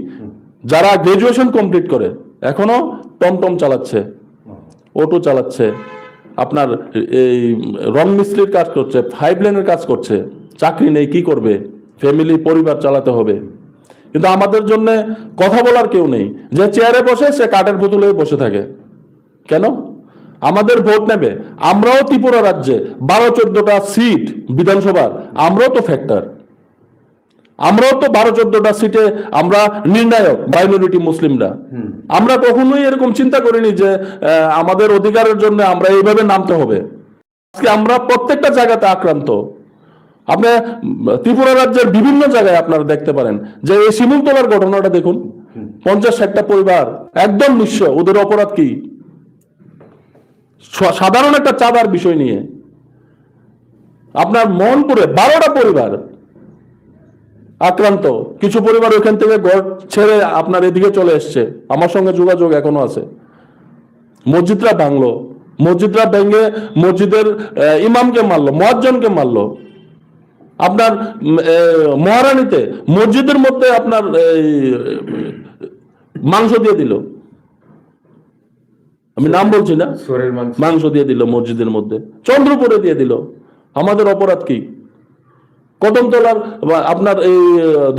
যারা গ্রাজুয়েশন কমপ্লিট করে এখনো টমটম চালাচ্ছে, অটো চালাচ্ছে, আপনার এই রং মিস্ত্রির কাজ করছে, 5 লেনের কাজ করছে, চাকরি নেই, কি করবে, ফ্যামিলি পরিবার চালাতে হবে। কিন্তু আমাদের জন্য কথা বলার কেউ নেই, যে চেয়ারে বসে সে কাঠের পুতুলে বসে থাকে। কেন? আমাদের ভোট নেবে, আমরাও ত্রিপুরা রাজ্যে 12-14টা সিট বিধানসভার, আমরাও তো ফ্যাক্টর, আমরাও তো 12-14টা সিটে আমরা নির্ণায়ক মাইনরিটি মুসলিমরা। আমরা কখনোই এরকম চিন্তা করিনি যে আমাদের অধিকারের জন্য আমরা এইভাবে নামতে হবে। আজকে আমরা প্রত্যেকটা জায়গাতে আক্রান্ত। আপনি ত্রিপুরা রাজ্যের বিভিন্ন জায়গায় আপনারা দেখতে পারেন যে এই শিমুলতলার ঘটনাটা দেখুন, 50-60টা পরিবার একদম নিঃস্ব, ওদের অপরাধ কি? সাধারণ একটা চাঁদার বিষয় নিয়ে আপনার মোহনপুরে 12টা পরিবার আক্রান্ত। কিছু পরিবার ওখান থেকে ঘর ছেড়ে আপনার এদিকে চলে এসছে, আমার সঙ্গে যোগাযোগ এখনো আছে। মসজিদরা ভাঙলো, মসজিদরা ভেঙে মসজিদের ইমামকে মারলো, মুয়াজ্জিনকে মারলো। আপনার মহারানীতে মসজিদের মধ্যে আপনার মাংস দিয়ে দিল, আমি নাম বলছি না, মাংস দিয়ে দিল মসজিদের মধ্যে, চন্দ্রপুরে দিয়ে দিল। আমাদের অপরাধ কি? কদমতলার আপনার এই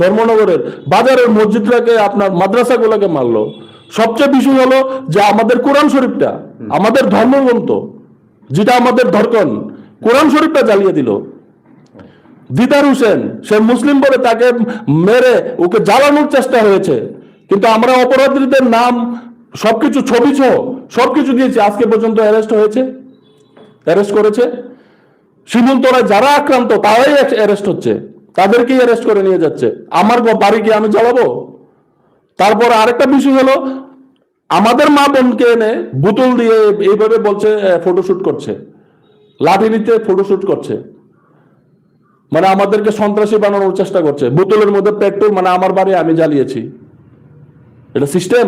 ধর্মনগরের বাজারের মসজিদটাকে আপনার মাদ্রাসাগুলোকে মারলো। সবচেয়ে বিষয় হলো যে আমাদের কোরআন শরীফটা, আমাদের ধর্মগ্রন্থ যেটা আমাদের ধর্কন, কোরআন শরীফটা জ্বালিয়ে দিল। দিদার হোসেন সে মুসলিম বলে তাকে মেরে ওকে জ্বালানোর চেষ্টা হয়েছে, কিন্তু আমরা অপরাধীদের নাম সবকিছু ছবি সহ সবকিছু দিয়েছি, আজকে পর্যন্ত অ্যারেস্ট করেছে। শিমুলতলায় যারা আক্রান্ত তারাই অ্যারেস্ট হচ্ছে, তাদেরকেই অ্যারেস্ট করে নিয়ে যাচ্ছে। আমার বাড়ি কি আমি জ্বালাবো? তারপর আরেকটা বিষয় হলো, আমাদের মা বোনকে এনে বোতল দিয়ে এইভাবে বলছে ফটোশুট করছে, লাঠি নিতে ফটোশুট করছে, মানে আমাদেরকে সন্ত্রাসী বানানোর চেষ্টা করছে। বোতলের মধ্যে পেট্রোল, মানে আমার বাড়ি আমি জ্বালিয়েছি। এটা সিস্টেম।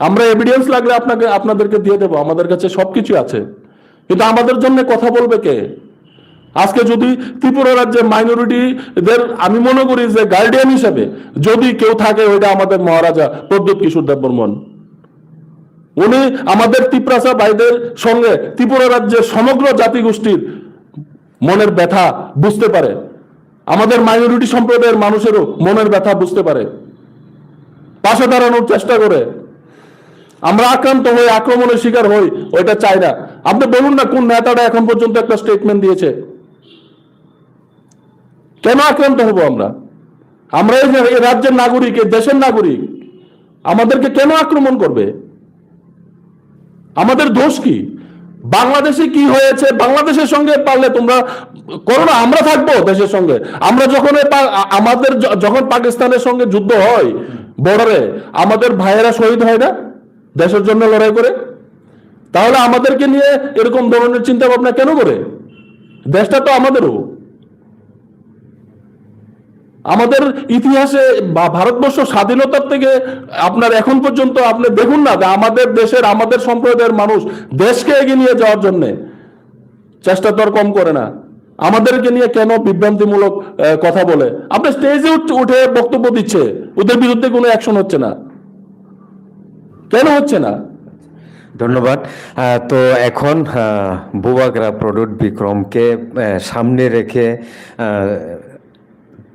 আমরা এভিডেন্স লাগলে আপনাদেরকে দিয়ে দেবো, আমাদের কাছে সবকিছু আছে, কিন্তু আমাদের জন্য কথা বলবে কে? আজকে যদি ত্রিপুরা রাজ্যে মাইনরিটিদের আমি মনে করি যে গার্ডিয়ান হিসেবে যদি কেউ থাকে, ওইটা আমাদের মহারাজা প্রদ্যুৎ কিশোর দেববর্মন। উনি আমাদের তিপ্রাসা ভাইদের সঙ্গে ত্রিপুরা রাজ্যের সমগ্র জাতিগোষ্ঠীর মনের ব্যথা বুঝতে পারে, আমাদের মাইনরিটি সম্প্রদায়ের মানুষেরও মনের ব্যথা বুঝতে পারে, পাশে দাঁড়ানোর চেষ্টা করে। আমরা আক্রান্ত হই, আক্রমণের শিকার হই, ওইটা চাই না। আপনি বলুন না কোন নেতাটা এখন পর্যন্ত একটা স্টেটমেন্ট দিয়েছে? কেন আক্রান্ত হব আমরা? আমরা এই রাজ্যের নাগরিক, এই দেশের নাগরিক, আমাদেরকে কেন আক্রমণ করবে? আমাদের দোষ কি? বাংলাদেশে কি হয়েছে বাংলাদেশের সঙ্গে পারলে তোমরা করো না, আমরা থাকবো দেশের সঙ্গে। আমরা আমাদের যখন পাকিস্তানের সঙ্গে যুদ্ধ হয় বর্ডারে, আমাদের ভাইয়েরা শহীদ হয় না দেশের জন্য লড়াই করে? তাহলে আমাদেরকে নিয়ে এরকম ধরনের চিন্তা ভাবনা কেন করে? দেশটা তো আমাদেরও। আমাদের ইতিহাসে বা ভারতবর্ষ স্বাধীনতার থেকে আপনার এখন পর্যন্ত আপনি দেখুন না যে আমাদের দেশের, আমাদের সম্প্রদায়ের মানুষ দেশকে এগিয়ে নিয়ে যাওয়ার জন্য চেষ্টা তো আর কম করে না। আমাদেরকে নিয়ে কেন বিভ্রান্তিমূলক কথা বলে? আপনি স্টেজে উঠে বক্তব্য দিচ্ছে, ওদের বিরুদ্ধে কোনো অ্যাকশন হচ্ছে না, কেন হচ্ছে না? ধন্যবাদ। তো এখন বুবাগ্রা প্রদ্যুৎ বিক্রমকে সামনে রেখে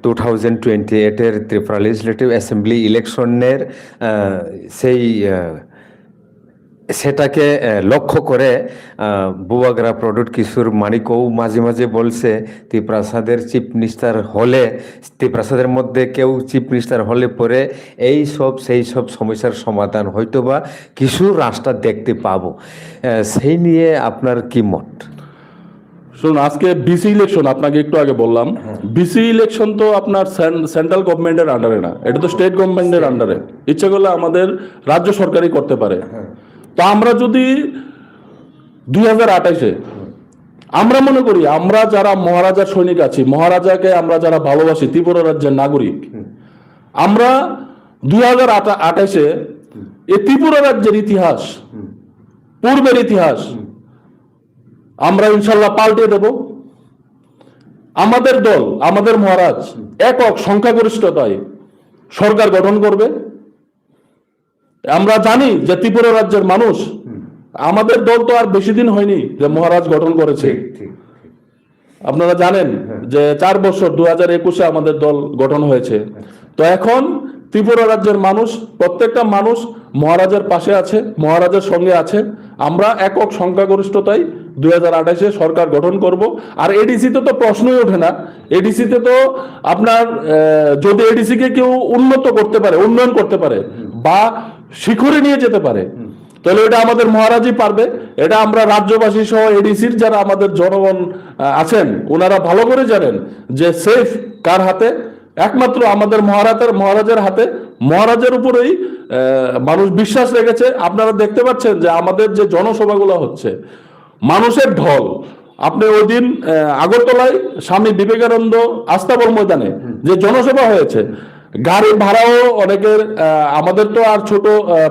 2028-এর ত্রিপুরা লেজিসলেটিভ অ্যাসেম্বলি ইলেকশনের সেটাকে লক্ষ্য করে বুবাগ্রা প্রদ্যুৎ কিশোর মানিকও মাঝে মাঝে বলছে ত্রিপ্রাসাদের চিফ মিনিস্টার হলে, ত্রিপ্রাসাদের মধ্যে কেউ চিফ মিনিস্টার হলে পরে সেই সব সমস্যার সমাধান হয়তোবা কিছু রাস্তা দেখতে পাবো। সেই নিয়ে আপনার কি মত? শুনুন, আজকে বিসি ইলেকশন, আপনাকে একটু আগে বললাম, বিসি ইলেকশন তো আপনার সেন্ট্রাল গভর্নমেন্টের আন্ডারে না, এটা তো স্টেট গভর্নমেন্টের আন্ডারে। ইচ্ছে করলে আমাদের রাজ্য সরকারই করতে পারে। তো আমরা যদি 2028-এ আমরা মনে করি, আমরা যারা মহারাজার সৈনিক আছি, মহারাজাকে আমরা যারা ভালোবাসি, ত্রিপুরা রাজ্যের নাগরিক, আমরা 2028-এ এই ত্রিপুরা রাজ্যের ইতিহাস, পূর্বের ইতিহাস আমরা ইনশাল্লাহ পাল্টে দেব। আমাদের দল, আমাদের মহারাজ একক সংখ্যাগরিষ্ঠতায় সরকার গঠন করবে। আমরা জানি যে ত্রিপুরা রাজ্যের মানুষ, আমাদের দল তো আর বেশি দিন হয়নি যে মহারাজ গঠন করেছে। আপনারা জানেন যে 4 বছর 2021-এ আমাদের দল গঠন হয়েছে। তো এখন ত্রিপুরা রাজ্যের মানুষ, প্রত্যেকটা মানুষ মহারাজের পাশে আছে, মহারাজের সঙ্গে আছে। আমরা একক সংখ্যাগরিষ্ঠতায় 2028-এ সরকার গঠন করব। আর এডিসিতে তো প্রশ্নই ওঠে না। এডিসিতে তো আপনার যদি এডিসিকে কেউ উন্নত করতে পারে, উন্নয়ন করতে পারে বা শিখরে নিয়ে যেতে পারে, তাহলে এটা আমাদের মহারাজই পারবে। এটা আমরা রাজ্যবাসী সহ এডিসির যারা আমাদের জনগণ আছেন, ওনারা ভালো করে জানেন যে সেফ কার হাতে, একমাত্র আমাদের মহারাজের হাতে। মহারাজের উপরেই মানুষ বিশ্বাস রেখেছে। আপনারা দেখতে পাচ্ছেন যে আমাদের যে জনসভাগুলো হচ্ছে, মানুষের ঢল। আপনি ওই দিন আগরতলায় স্বামী বিবেকানন্দ আস্তাবল ময়দানে যে জনসভা হয়েছে, গাড়ি ভাড়াও অনেকের, আমাদের তো আর ছোট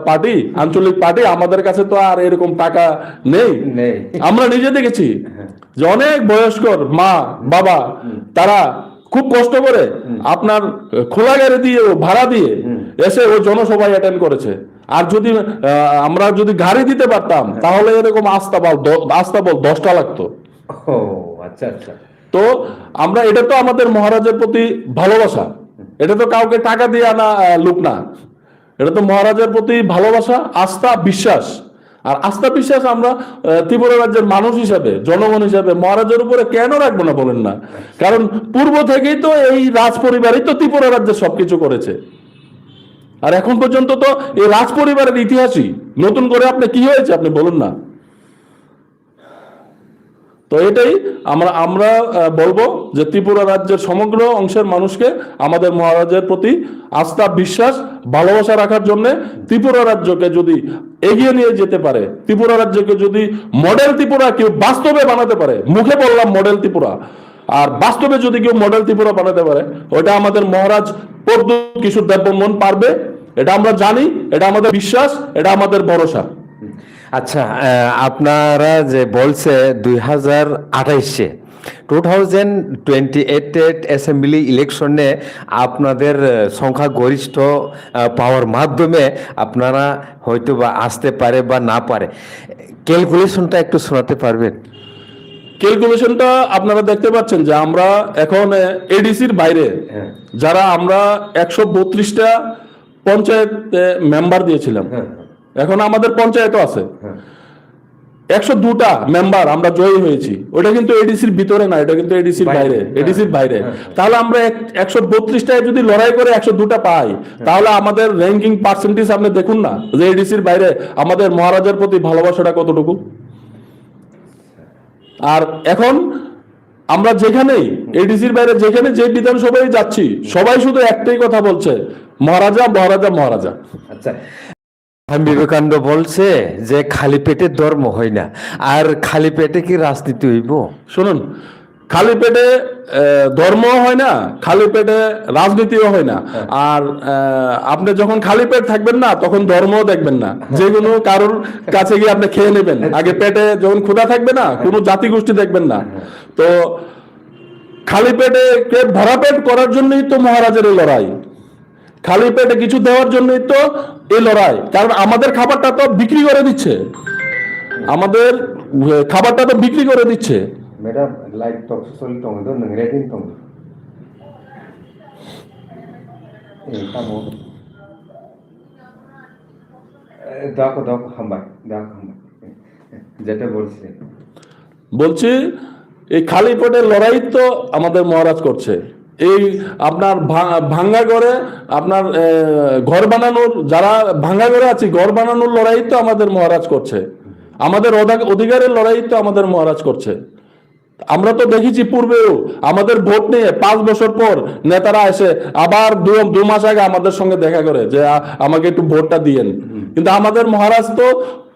পার্টি, আঞ্চলিক পার্টি, আমাদের কাছে তো আর এরকম টাকা নেই। আমরা নিজে দেখেছি যে অনেক বয়স্কর মা বাবা তারা খুব কষ্ট করে আপনার খোলা গাড়ি দিয়ে, ভাড়া দিয়ে এসে ওই জনসভায় অ্যাটেন্ড করেছে। আর যদি আমরা যদি গাড়ি দিতে পারতাম তাহলে এরকম আস্তাবল 10টা লাগতো। আচ্ছা আচ্ছা। তো আমরা, এটা তো আমাদের মহারাজের প্রতি ভালোবাসা, এটা তো কাউকে টাকা দিয়ে আনা লোক না, এটা তো মহারাজের প্রতি ভালোবাসা, আস্থা, বিশ্বাস। আর আস্থা বিশ্বাস আমরা ত্রিপুরা রাজ্যের মানুষ হিসাবে, জনগণ হিসাবে মহারাজের উপরে কেন রাখবো না বলেন না? কারণ পূর্ব থেকেই তো এই রাজ পরিবারই তো ত্রিপুরা রাজ্যের সবকিছু করেছে। আর এখন পর্যন্ত তো এই রাজ পরিবারের ইতিহাসই, নতুন করে আপনি কি হয়েছে আপনি বলুন না। তো এটাই আমরা বলবো যে ত্রিপুরা রাজ্যের সমগ্র অংশের মানুষকে আমাদের মহারাজের প্রতি আস্থা, বিশ্বাস, ভালোবাসা রাখার জন্য ত্রিপুরা রাজ্যকে যদি এগিয়ে নিয়ে যেতে পারে, ত্রিপুরা রাজ্যকে যদি মডেল ত্রিপুরা কেউ বাস্তবে বানাতে পারে, মুখে বললাম মডেল ত্রিপুরা, আর বাস্তবে যদি কেউ মডেল ত্রিপুরা বানাতে পারে, ওটা আমাদের মহারাজ প্রদ্যুৎ কিশোর দেববর্মন পারবে। এটা আমরা জানি, এটা আমাদের বিশ্বাস, এটা আমাদের ভরসা। আচ্ছা, আপনারা যে বলছে 2028-এ 2028 অ্যাসেম্বলি ইলেকশনে আপনাদের সংখ্যাগরিষ্ঠ পাওয়ার মাধ্যমে আপনারা হয়তো বা আসতে পারে বা না পারে, ক্যালকুলেশনটা একটু শোনাতে পারবেন? ক্যালকুলেশনটা আপনারা দেখতে পাচ্ছেন যে আমরা এখন এডিসির বাইরে যারা আমরা 132টা পঞ্চায়েত মেম্বার দিয়েছিলাম, এখন আমাদের পঞ্চায়েতও আছে 102টা মেম্বার আমরা জয়ী হয়েছি। ওটা কিন্তু এডিসির ভিতরে না, এটা কিন্তু এডিসির বাইরে, এডিসির বাইরে। তাহলে আমরা 132টায় যদি লড়াই করে 102টা পাই, তাহলে আমাদের র্যাঙ্কিং পার্সেন্টেজ আপনি দেখুন না যে এডিসির বাইরে আমাদের মহারাজার প্রতি ভালোবাসাটা কতটুকু। আর এখন আমরা যেখানেই এডিসির বাইরে যেখানে যে বিধানসভায় যাচ্ছি, সবাই শুধু একটাই কথা বলছে, মহারাজা মহারাজা মহারাজা। আচ্ছা, স্বামী বিবেকানন্দ বলছে যে খালি পেটে ধর্ম হয় না, আর খালি পেটে কি রাজনীতি হইব? শুনুন, খালি পেটে ধর্ম হয় না, খালি পেটে রাজনীতিও হয় না। আর আপনি যখন খালি পেট থাকবেন না, তখন ধর্মও দেখবেন না, যে কোনো কারোর কাছে গিয়ে আপনি খেয়ে নেবেন। আগে পেটে যখন ক্ষুধা থাকবে না, কোনো জাতি গোষ্ঠী দেখবেন না। তো খালি পেটে পেট ভরা পেট করার জন্যই তো মহারাজের এই লড়াই, খালি পেটে কিছু দেওয়ার জন্যই তো এই লড়াই। কারণ আমাদের খাবারটা তো বিক্রি করে দিচ্ছে, আমাদের খাবারটা তো বিক্রি করে দিচ্ছে। ম্যাডাম লাইভ টক চলতো রেটিং তো দেখো দেখো হাম্বাই দেখো হাম্বাই যেটা বলছিলেন। বলছি এই খালি পেটের লড়াই তো আমাদের মহারাজ করছে। এই আপনার ভাঙ্গা ঘরে আপনার ঘর বানানোর, যারা ভাঙ্গা ঘরে আছে ঘর বানানোর লড়াই তো আমাদের মহারাজ করছে, আমাদের অধিকারের লড়াই তো আমাদের মহারাজ করছে। আমরা তো দেখেছি পূর্বেও আমাদের ভোট নিয়ে 5 বছর পর নেতারা এসে আবার 2 মাস আগে আমাদের সঙ্গে দেখা করে যে আমাকে একটু ভোটটা দিয়েন। কিন্তু আমাদের মহারাজ তো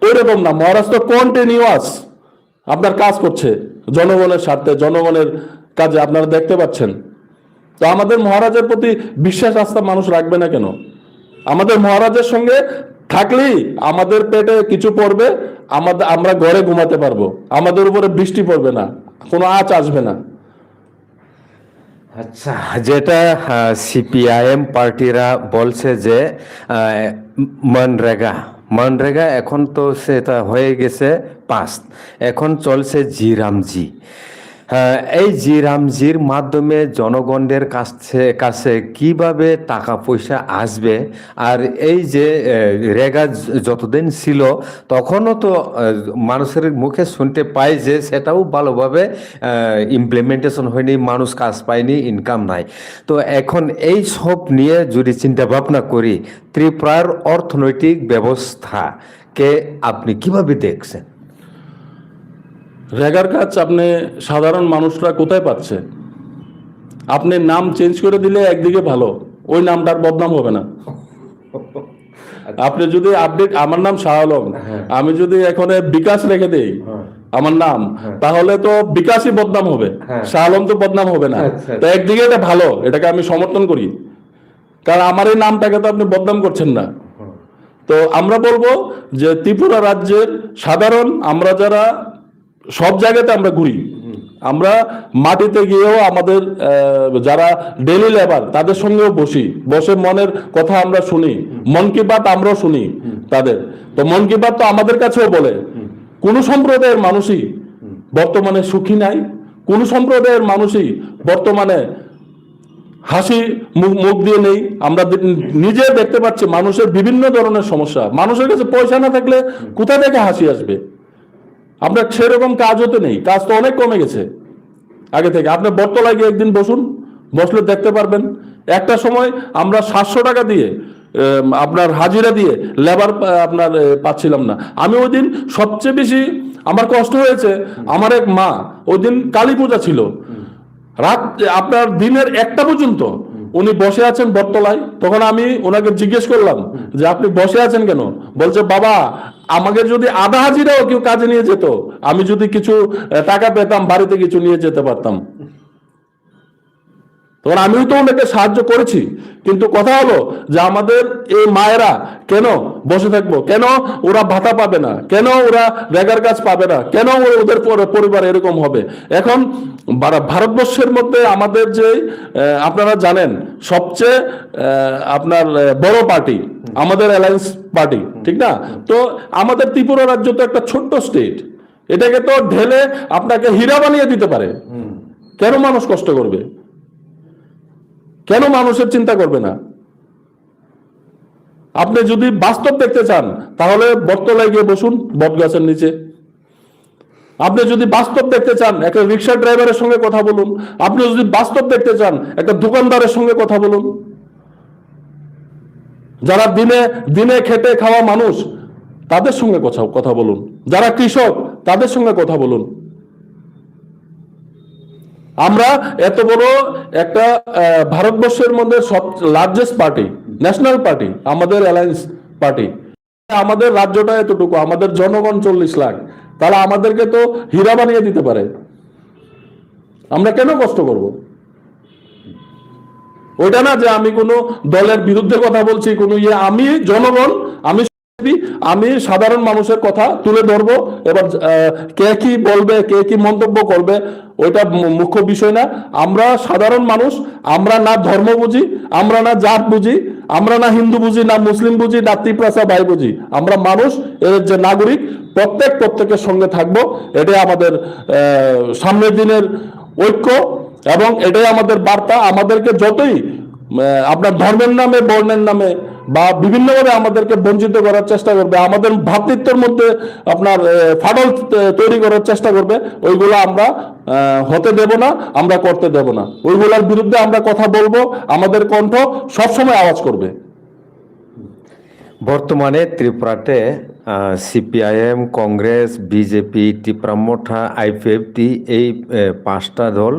ওই রকম না, মহারাজ তো কন্টিনিউয়াস আপনার কাজ করছে জনগণের স্বার্থে, জনগণের কাজে, আপনারা দেখতে পাচ্ছেন। তো আমাদের মহারাজের প্রতি বিশ্বাস আস্থা মানুষ রাখবে না কেন? আমাদের মহারাজের সঙ্গে থাকলেই আমাদের পেটে কিছু পড়বে, আমরা ঘরে ঘুমাতে পারবো, আমাদের উপরে বৃষ্টি পড়বে না, কোনো আঁচ আসবে না। আচ্ছা, যেটা সিপিআইএম পার্টিরা বলছে যে মনরেগা এখন তো সেটা হয়ে গেছে পাস্ট, এখন চলছে জিরামজি। এই জিরামজির মাধ্যমে জনগণের কাছে কিভাবে টাকা পয়সা আসবে, আর এই যে রেগা যতদিন ছিল তখনও তো মানুষের মুখে শুনতে পাই যে সেটাও ভালোভাবে ইমপ্লিমেন্টেশন হয়নি, মানুষ কাজ পায়নি, ইনকাম নাই। তো এখন এই সব নিয়ে যদি চিন্তা ভাবনা করি, ত্রিপুরার অর্থনৈতিক ব্যবস্থাকে আপনি কিভাবে দেখছেন? রেগার কাজ আপনি সাধারণ মানুষরা কোথায় পাচ্ছে? আপনি নাম চেঞ্জ করে দিলে একদিকে ভালো, ওই নামটার বদনাম হবে না। আপনি যদি আপডেট, আমার নাম শাহ আলম, আমি যদি এখন বিকাশ রেখে দেই আমার নাম, তাহলে তো বিকাশই বদনাম হবে, শাহ আলম তো বদনাম হবে না। তো একদিকে এটা ভালো, এটাকে আমি সমর্থন করি, কারণ আমার এই নামটাকে তো আপনি বদনাম করছেন না। তো আমরা বলবো যে ত্রিপুরা রাজ্যের সাধারণ, আমরা যারা সব জায়গাতে আমরা ঘুরি, আমরা মাটিতে গিয়েও আমাদের যারা ডেইলি লেবার তাদের সঙ্গেও বসে মনের কথা আমরা শুনি, মন কি বাত আমরাও শুনি তাদের। তো মন কি বাত তো আমাদের কাছেও বলে, কোন সম্প্রদায়ের মানুষই বর্তমানে সুখী নাই, কোন সম্প্রদায়ের মানুষই বর্তমানে হাসি মুখ দিয়ে নেই। আমরা নিজে দেখতে পাচ্ছি মানুষের বিভিন্ন ধরনের সমস্যা, মানুষের কাছে পয়সা না থাকলে কোথা থেকে হাসি আসবে? আমরা সেরকম কাজ হতে নেই, কাজ তো অনেক কমে গেছে আগে থেকে। আপনি বটতলায় গিয়ে একদিন বসুন, বসলে দেখতে পারবেন একটা সময় আমরা 700 টাকা দিয়ে আপনার হাজিরা দিয়ে লেবার আপনার পাচ্ছিলাম না। আমি ওই দিন সবচেয়ে বেশি আমার কষ্ট হয়েছে, আমার এক মা, ওই দিন কালী পূজা ছিল, রাত আপনার দিনের 1টা পর্যন্ত উনি বসে আছেন বটতলায়। তখন আমি ওনাকে জিজ্ঞেস করলাম যে আপনি বসে আছেন কেন? বলছে বাবা, আমাকে যদি আধা হাজিরাও কেউ কাজে নিয়ে যেত, আমি যদি কিছু টাকা পেতাম, বাড়িতে কিছু নিয়ে যেতে পারতাম। তখন আমিও তো ওনাকে সাহায্য করেছি, কিন্তু কথা হলো যে আমাদের এই মায়েরা কেন বসে থাকবো, কেন ওরা ভাতা পাবে না, কেন ওরা রেগার কাজ পাবে না, কেন ওদের পরিবার এরকম হবে। এখন ভারতবর্ষের মধ্যে আমাদের যে আপনারা জানেন সবচেয়ে আপনার বড় পার্টি আমাদের অ্যালায়েন্স পার্টি, ঠিক না? তো আমাদের ত্রিপুরা রাজ্য তো একটা ছোট্ট স্টেট, এটাকে তো ঢেলে আপনাকে হীরা বানিয়ে দিতে পারে। কেন মানুষ কষ্ট করবে, কেন মানুষের চিন্তা করবে না? আপনি যদি বাস্তব দেখতে চান তাহলে বটতলায় গিয়ে বসুন বট গাছের নিচে। আপনি যদি বাস্তব দেখতে চান একটা রিক্সা ড্রাইভারের সঙ্গে কথা বলুন। আপনি যদি বাস্তব দেখতে চান একটা দোকানদারের সঙ্গে কথা বলুন। যারা দিনে দিনে খেটে খাওয়া মানুষ তাদের সঙ্গে কথা বলুন। যারা কৃষক তাদের সঙ্গে কথা বলুন। আমরা এত বড় একটা ভারতবর্ষের মধ্যে সব লার্জেস্ট পার্টি, ন্যাশনাল পার্টি আমাদের অ্যালায়েন্স পার্টি। আমাদের রাজ্যটা এতটুকু, আমাদের জনগণ 40 লাখ, তারা আমাদেরকে তো হীরা বানিয়ে দিতে পারে। আমরা কেন কষ্ট করব? ওইটা না যে আমি কোনো দলের বিরুদ্ধে কথা বলছি, কোনো আমি জনগণ, আমি সাধারণ মানুষের কথা তুলে ধরবো। এবার কে কি বলবে, কে কি মন্তব্য করবে ওইটা মুখ্য বিষয় না। আমরা সাধারণ মানুষ, আমরা না ধর্ম বুঝি, আমরা না জাত বুঝি, আমরা না হিন্দু বুঝি, না মুসলিম বুঝি, না ত্রিপ্রাসা ভাই বুঝি। আমরা মানুষ, এর যে নাগরিক, প্রত্যেকের সঙ্গে থাকবো। এটাই আমাদের সামনের দিনের ঐক্য এবং এটাই আমাদের বার্তা। আমাদেরকে যতই আপনার ধর্মের নামে, বর্ণের নামে বা বিভিন্নভাবে আমাদেরকে বঞ্চিত করার চেষ্টা করবে, আমাদের ভ্রাতৃত্বের মধ্যে আপনার ফাটল তৈরি করার চেষ্টা করবে, ওইগুলো আমরা হতে দেব না, আমরা করতে দেব না। ওইগুলোর বিরুদ্ধে আমরা কথা বলবো, আমাদের কণ্ঠ সবসময় আওয়াজ করবে। বর্তমানে ত্রিপুরাতে CPIM, Congress, BJP, Tripura IPFT এই 5টা দল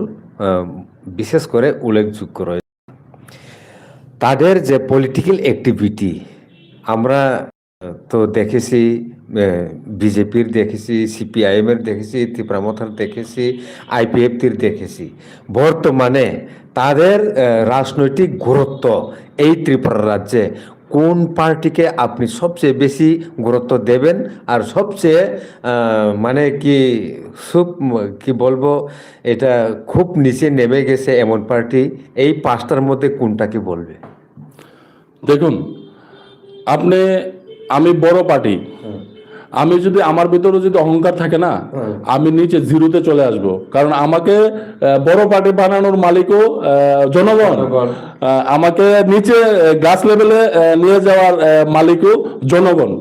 বিশেষ করে উল্লেখযোগ্য রয়েছে। তাদের যে পলিটিক্যাল অ্যাক্টিভিটি আমরা তো দেখেছি, বিজেপির দেখেছি, সিপিআইএমের দেখেছি, ত্রিপুরা দেখেছি, আইপিএফটির দেখেছি। বর্তমানে তাদের রাজনৈতিক গুরুত্ব এই ত্রিপুরা রাজ্যে কোন পার্টিকে আপনি সবচেয়ে বেশি গুরুত্ব দেবেন? আর সবচেয়ে মানে কি বলবো, এটা খুব নিচে নেমে গেছে এমন পার্টি এই 5টার মধ্যে কোনটাকে বলবে? দেখুন, আমি বড় পার্টি, আমি যদি আমার ভিতরে যদি অহংকার থাকে না, আমি নিচে জিরোতে চলে আসব। কারণ আমাকে বড় পার্টি বানানোর মালিকও জনগণ, আমাকে নিচে গ্রাস লেভেলে নিয়ে যাওয়ার মালিকও জনগণ।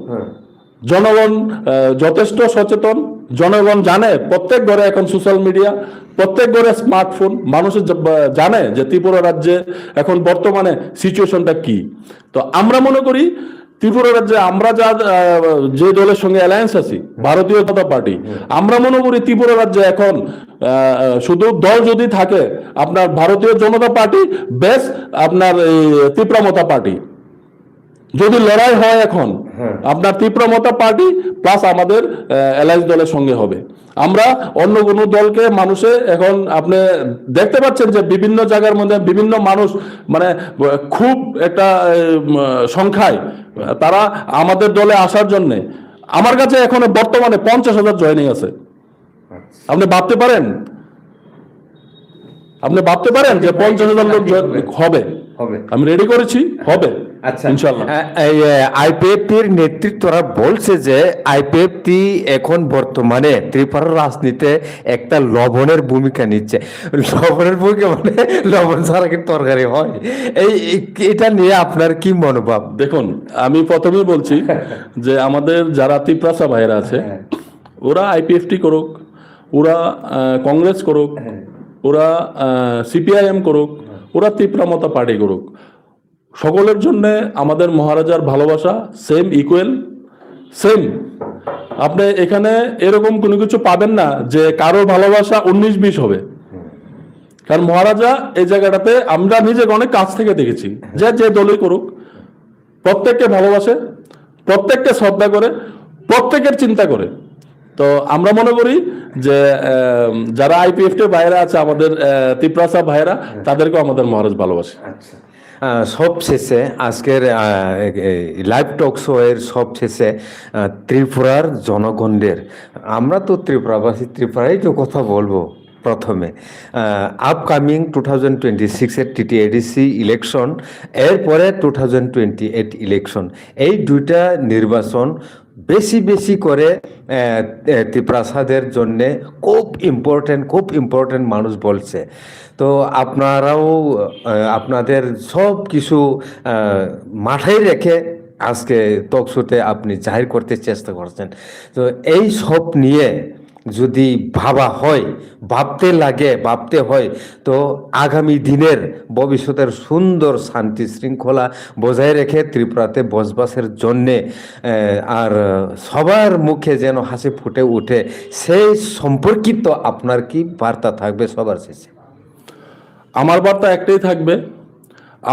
জনগণ যথেষ্ট সচেতন। জনগণ জানে প্রত্যেক ঘরে এখন সোশ্যাল মিডিয়া, প্রত্যেক ঘরে স্মার্টফোন। মানুষ জানে যে ত্রিপুরা রাজ্যে এখন বর্তমানে সিচুয়েশনটা কি। তো আমরা মনে করি ত্রিপুরা রাজ্যে আমরা যে দলের সঙ্গে অ্যালায়েন্স আছি, ভারতীয় জনতা পার্টি, আমরা মনে করি ত্রিপুরা রাজ্যে এখন শুধু দল যদি থাকে আপনার ভারতীয় জনতা পার্টি বেশ, আপনার ত্রিপুরা পার্টি। যদি লড়াই হয় এখন আপনার ত্রিপুরা পার্টি প্লাস আমাদের অ্যালায়েন্স দলের সঙ্গে হবে। আমরা অন্য কোনো দলকে মানুষে এখন আপনি দেখতে পাচ্ছেন যে বিভিন্ন জায়গার মধ্যে বিভিন্ন মানুষ মানে খুব একটা সংখ্যায় তারা আমাদের দলে আসার জন্যে, আমার কাছে এখন বর্তমানে 50,000 জয়েনিং আছে। আপনি ভাবতে পারেন যে 50,000 লোক হবে। আমি রেডি করেছি, হবে। আচ্ছা, ইনশাআল্লাহ। আইপিএফটির নেতৃত্বরা বলছে যে আইপিএফটি এখন বর্তমানে ত্রিপুরার রাজনীতিতে একটা লবণের ভূমিকা নিচ্ছে। লবণের ভূমিকা মানে লবণ ছাড়া কি তরকারি হয়? এটা নিয়ে আপনার কি মনোভাব? দেখুন, আমি প্রথমেই বলছি যে আমাদের যারা ত্রিপুরা ভাইয়েরা আছে, ওরা আইপিএফটি করুক, ওরা কংগ্রেস করুক, ওরা সিপিআইএম করুক, ওরা ত্রিপুরা পার্টি করুক, সকলের জন্য আমাদের মহারাজার ভালোবাসা সেম, ইকুয়াল, সেম। আপনি এখানে এরকম কোনো কিছু পাবেন না যে কারো ভালোবাসা 19-20 হবে। কারণ মহারাজা এই জায়গাটাতে আমরা নিজেকে অনেক কাছ থেকে দেখেছি যে দলই করুক প্রত্যেককে ভালোবাসে, প্রত্যেককে শ্রদ্ধা করে, প্রত্যেকের চিন্তা করে। তো তো আমরা মনে করি যে যারা আইপিএফটি ভাইরা আছে, আমাদের তিপ্রাসা ভাইরা, তাদেরকেও আমাদের মহারাজ ভালোবাসে। আচ্ছা, সব শেষে আজকের লাইভ টক শো এর সব শেষে ত্রিপুরার জনগণদের, আমরা তো ত্রিপুরাবাসী, ত্রিপুরাই তো কথা বলবো প্রথমে। আপকামিং 2026-এর টিটিএডিসি ইলেকশন, এরপরে 2028 ইলেকশন, এই দুইটা নির্বাচন বেশি বেশি করে ত্রিপ্রাসাদের জন্যে খুব ইম্পর্টেন্ট মানুষ বলছে। তো আপনারাও আপনাদের সব কিছু মাথায় রেখে আজকে টক শোতে আপনি জাহির করতে চেষ্টা করছেন। তো এই সব নিয়ে যদি ভাবতে হয়, তো আগামী দিনের ভবিষ্যতের সুন্দর শান্তি শৃঙ্খলা বজায় রেখে ত্রিপুরাতে বসবাসের জন্যে আর সবার মুখে যেন হাসি ফুটে ওঠে, সেই সম্পর্কিত আপনার কি বার্তা থাকবে সবার শেষে? আমার বার্তা একটাই থাকবে,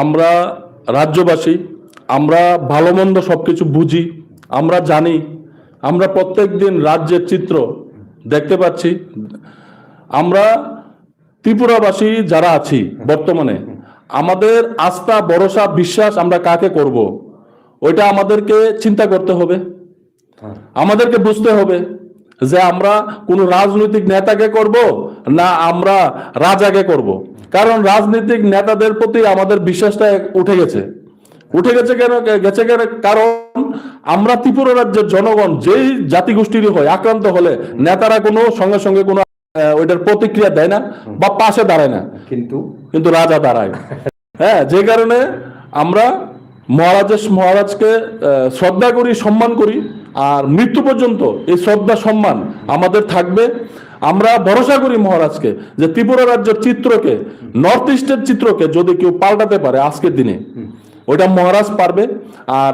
আমরা রাজ্যবাসী, আমরা ভালো মন্দ সব কিছু বুঝি, আমরা জানি, আমরা প্রত্যেক দিন রাজ্যের চিত্র দেখতে পাচ্ছি। আমরা ত্রিপুরাবাসী যারা আছি বর্তমানে, আমাদের আস্থা, ভরসা, বিশ্বাস আমরা কাকে করব, ওইটা আমাদেরকে চিন্তা করতে হবে। আমাদেরকে বুঝতে হবে যে আমরা কোনো রাজনৈতিক নেতাকে করব না আমরা রাজাকে করব। কারণ রাজনৈতিক নেতাদের প্রতি আমাদের বিশ্বাসটা উঠে গেছে কেন? কারণ আমরা ত্রিপুরা রাজ্যের জনগণ যেই জাতিগোষ্ঠীরই হয়, আক্রান্ত হলে নেতারা কোনো সঙ্গে সঙ্গে কোনো ওইটার প্রতিক্রিয়া দেয় না বা পাশে দাঁড়ায় না, কিন্তু রাজা দাঁড়ায়। হ্যাঁ, যে কারণে আমরা মহারাজকে শ্রদ্ধা করি, সম্মান করি, আর মৃত্যু পর্যন্ত এই শ্রদ্ধা সম্মান আমাদের থাকবে। আমরা ভরসা করি মহারাজকে যে ত্রিপুরা রাজ্যের চিত্রকে, নর্থ ইস্টের চিত্রকে যদি কেউ পাল্টাতে পারে আজকের দিনে, ওইটা মহারাজ পারবে। আর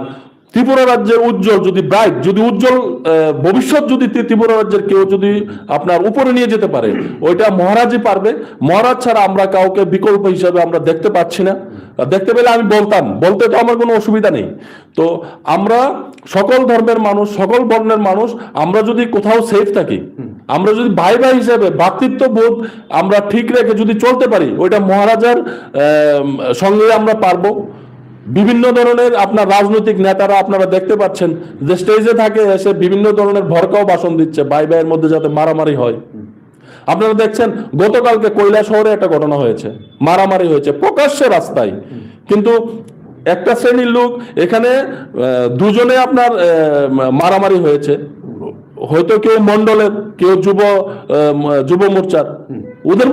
ত্রিপুরা রাজ্যের উজ্জ্বল ভবিষ্যৎ যদি ত্রিপুরা রাজ্যের কেউ যদি আপনার উপরে নিয়ে যেতে পারে, ওইটা মহারাজই পারবে। মহারাজ ছাড়া আমরা কাউকে বিকল্প হিসাবে আমরা দেখতে পাচ্ছি না। দেখতে পেলে আমি বলতে তো আমার কোনো অসুবিধা নেই। তো আমরা সকল ধর্মের মানুষ, সকল বর্ণের মানুষ, আমরা যদি কোথাও সেফ থাকি, আমরা যদি ভাই হিসেবে ভ্রাতৃত্ব বোধ আমরা ঠিক রেখে যদি চলতে পারি, ওইটা মহারাজার সঙ্গে আমরা পারবো। বিভিন্ন ধরনের আপনার রাজনৈতিক নেতারা আপনারা দেখতে পাচ্ছেন যে স্টেজে থাকে, এসে বিভিন্ন ধরনের ভরকাও ভাষণ দিচ্ছে ভাইয়ের মধ্যে যাতে মারামারি হয়। আপনারা দেখছেন গতকালকে কৈলাসহরে একটা ঘটনা হয়েছে, মারামারি হয়েছে প্রকাশ্যে রাস্তায়, কিন্তু একটা শ্রেণীর লোক এখানে দুজনে আপনার মারামারি হয়েছে, হয়তো কেউ মন্ডলের, কেউ যুব মোর্চার, ওদের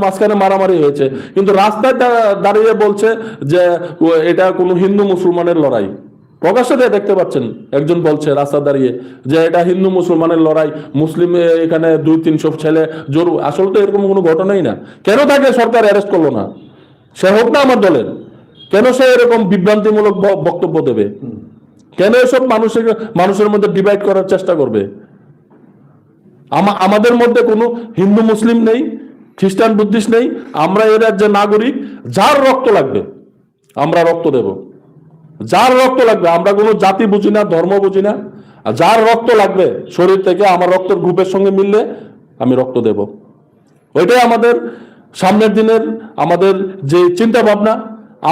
মাঝখানে মারামারি হয়েছে, কিন্তু রাস্তায় দাঁড়িয়ে বলছে যে এটা কোনো হিন্দু মুসলমানের লড়াই। প্রকাশ্যে দেখতে পাচ্ছেন একজন বলছে রাস্তা দাঁড়িয়ে যে এটা হিন্দু মুসলমানের লড়াই, মুসলিম এখানে 200-300 ছেলে জোর। আসলে তো এরকম কোনো ঘটনাই না। কেন তাকে সরকার অ্যারেস্ট করলো না? সে হোক না আমার দলের, কেন সে এরকম বিভ্রান্তিমূলক বক্তব্য দেবে? কেন এসব মানুষের মধ্যে ডিভাইড করার চেষ্টা করবে? আমাদের মধ্যে কোনো হিন্দু মুসলিম নেই, খ্রিস্টান বুদ্ধিস্ট নেই। আমরা এ রাজ্যের নাগরিক, যার রক্ত লাগবে আমরা রক্ত দেব, যার রক্ত লাগবে। আমরা কোনো জাতি বুঝি না, ধর্ম বুঝি না। যার রক্ত লাগবে শরীর থেকে, আমার রক্তের গ্রুপের সঙ্গে মিললে আমি রক্ত দেব। ওইটাই আমাদের সামনের দিনের আমাদের যে চিন্তা ভাবনা।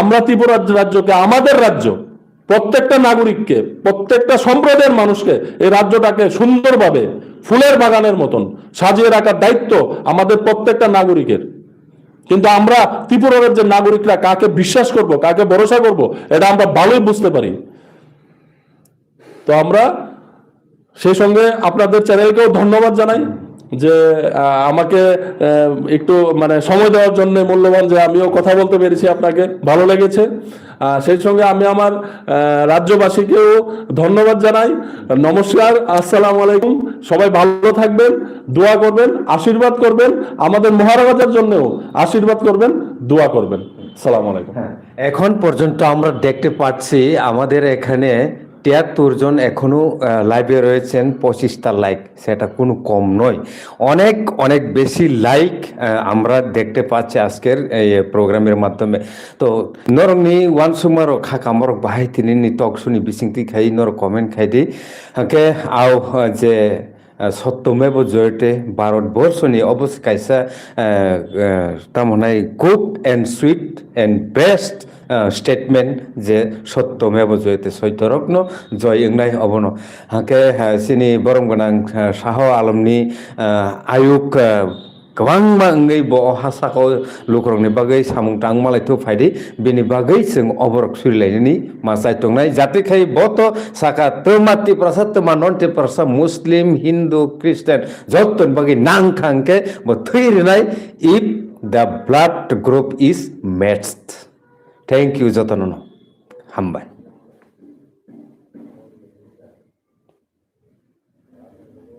আমরা ত্রিপুরা রাজ্যকে, আমাদের রাজ্য, প্রত্যেকটা নাগরিককে, প্রত্যেকটা সম্প্রদায়ের মানুষকে এই রাজ্যটাকে সুন্দরভাবে ফুলের বাগানের মতন সাজিয়ে রাখার দায়িত্ব আমাদের প্রত্যেকটা নাগরিকের। কিন্তু আমরা ত্রিপুরা রাজ্যের নাগরিকরা কাকে বিশ্বাস করব, কাকে ভরসা করব, এটা আমরা ভালোই বুঝতে পারি। তো আমরা সেই সঙ্গে আপনাদের চ্যানেলকেও ধন্যবাদ জানাই যে আমাকে একটু সময় দেওয়ার জন্য মূল্যবান, যে আমিও কথা বলতে পেরেছি, আপনাকে ভালো লেগেছে। সেই সঙ্গে আমি আমার রাজ্যবাসীকেও ধন্যবাদ জানাই। নমস্কার, আসসালামু আলাইকুম। সবাই ভালো থাকবেন, দোয়া করবেন, আশীর্বাদ করবেন, আমাদের মহারাজার জন্যও আশীর্বাদ করবেন, দোয়া করবেন। আসসালামু আলাইকুম। এখন পর্যন্ত আমরা দেখতে পাচ্ছি আমাদের এখানে 73 জন এখনো লাইভে রয়েছেন, 25টা লাইক, সেটা কোনো কম নয়। অনেক বেশি লাইক আমরা দেখতে পাচ্ছি আজকের এই প্রোগ্রামের মাধ্যমে। তো নরংনি ওয়ান সুমারো খাকামরক বাহাই তিনি টক শুনি বিসিংতি খাই নর কমেন্ট খাই দি কে আও যে সত্যমেব জয়তে ভারতবর্ষনি অবশ্য কাইসা তারমানে good and sweet and best statement যে সত্যমেব জয়তে সৈতরগ্ন জয় ইংনাই অবন হাঁকে সিনি বরম গোনাं শাহ আলমনি आयुग गोबां मांगै ब हासाखौ लुक्रंनि बागै सामुं टां मालायथ' फायदि बेनि बागै जों अबरक सुरिलायनायनि मा जायतंनाय जातिखाय बत साका तमाति प्रसाद तमा नन्ते प्रसा मुस्लिम हिंदू क्रिस्टियान जतन बागै नांखांके ब थैरिनाय if the blood group is matched thank you जतन हामबाय।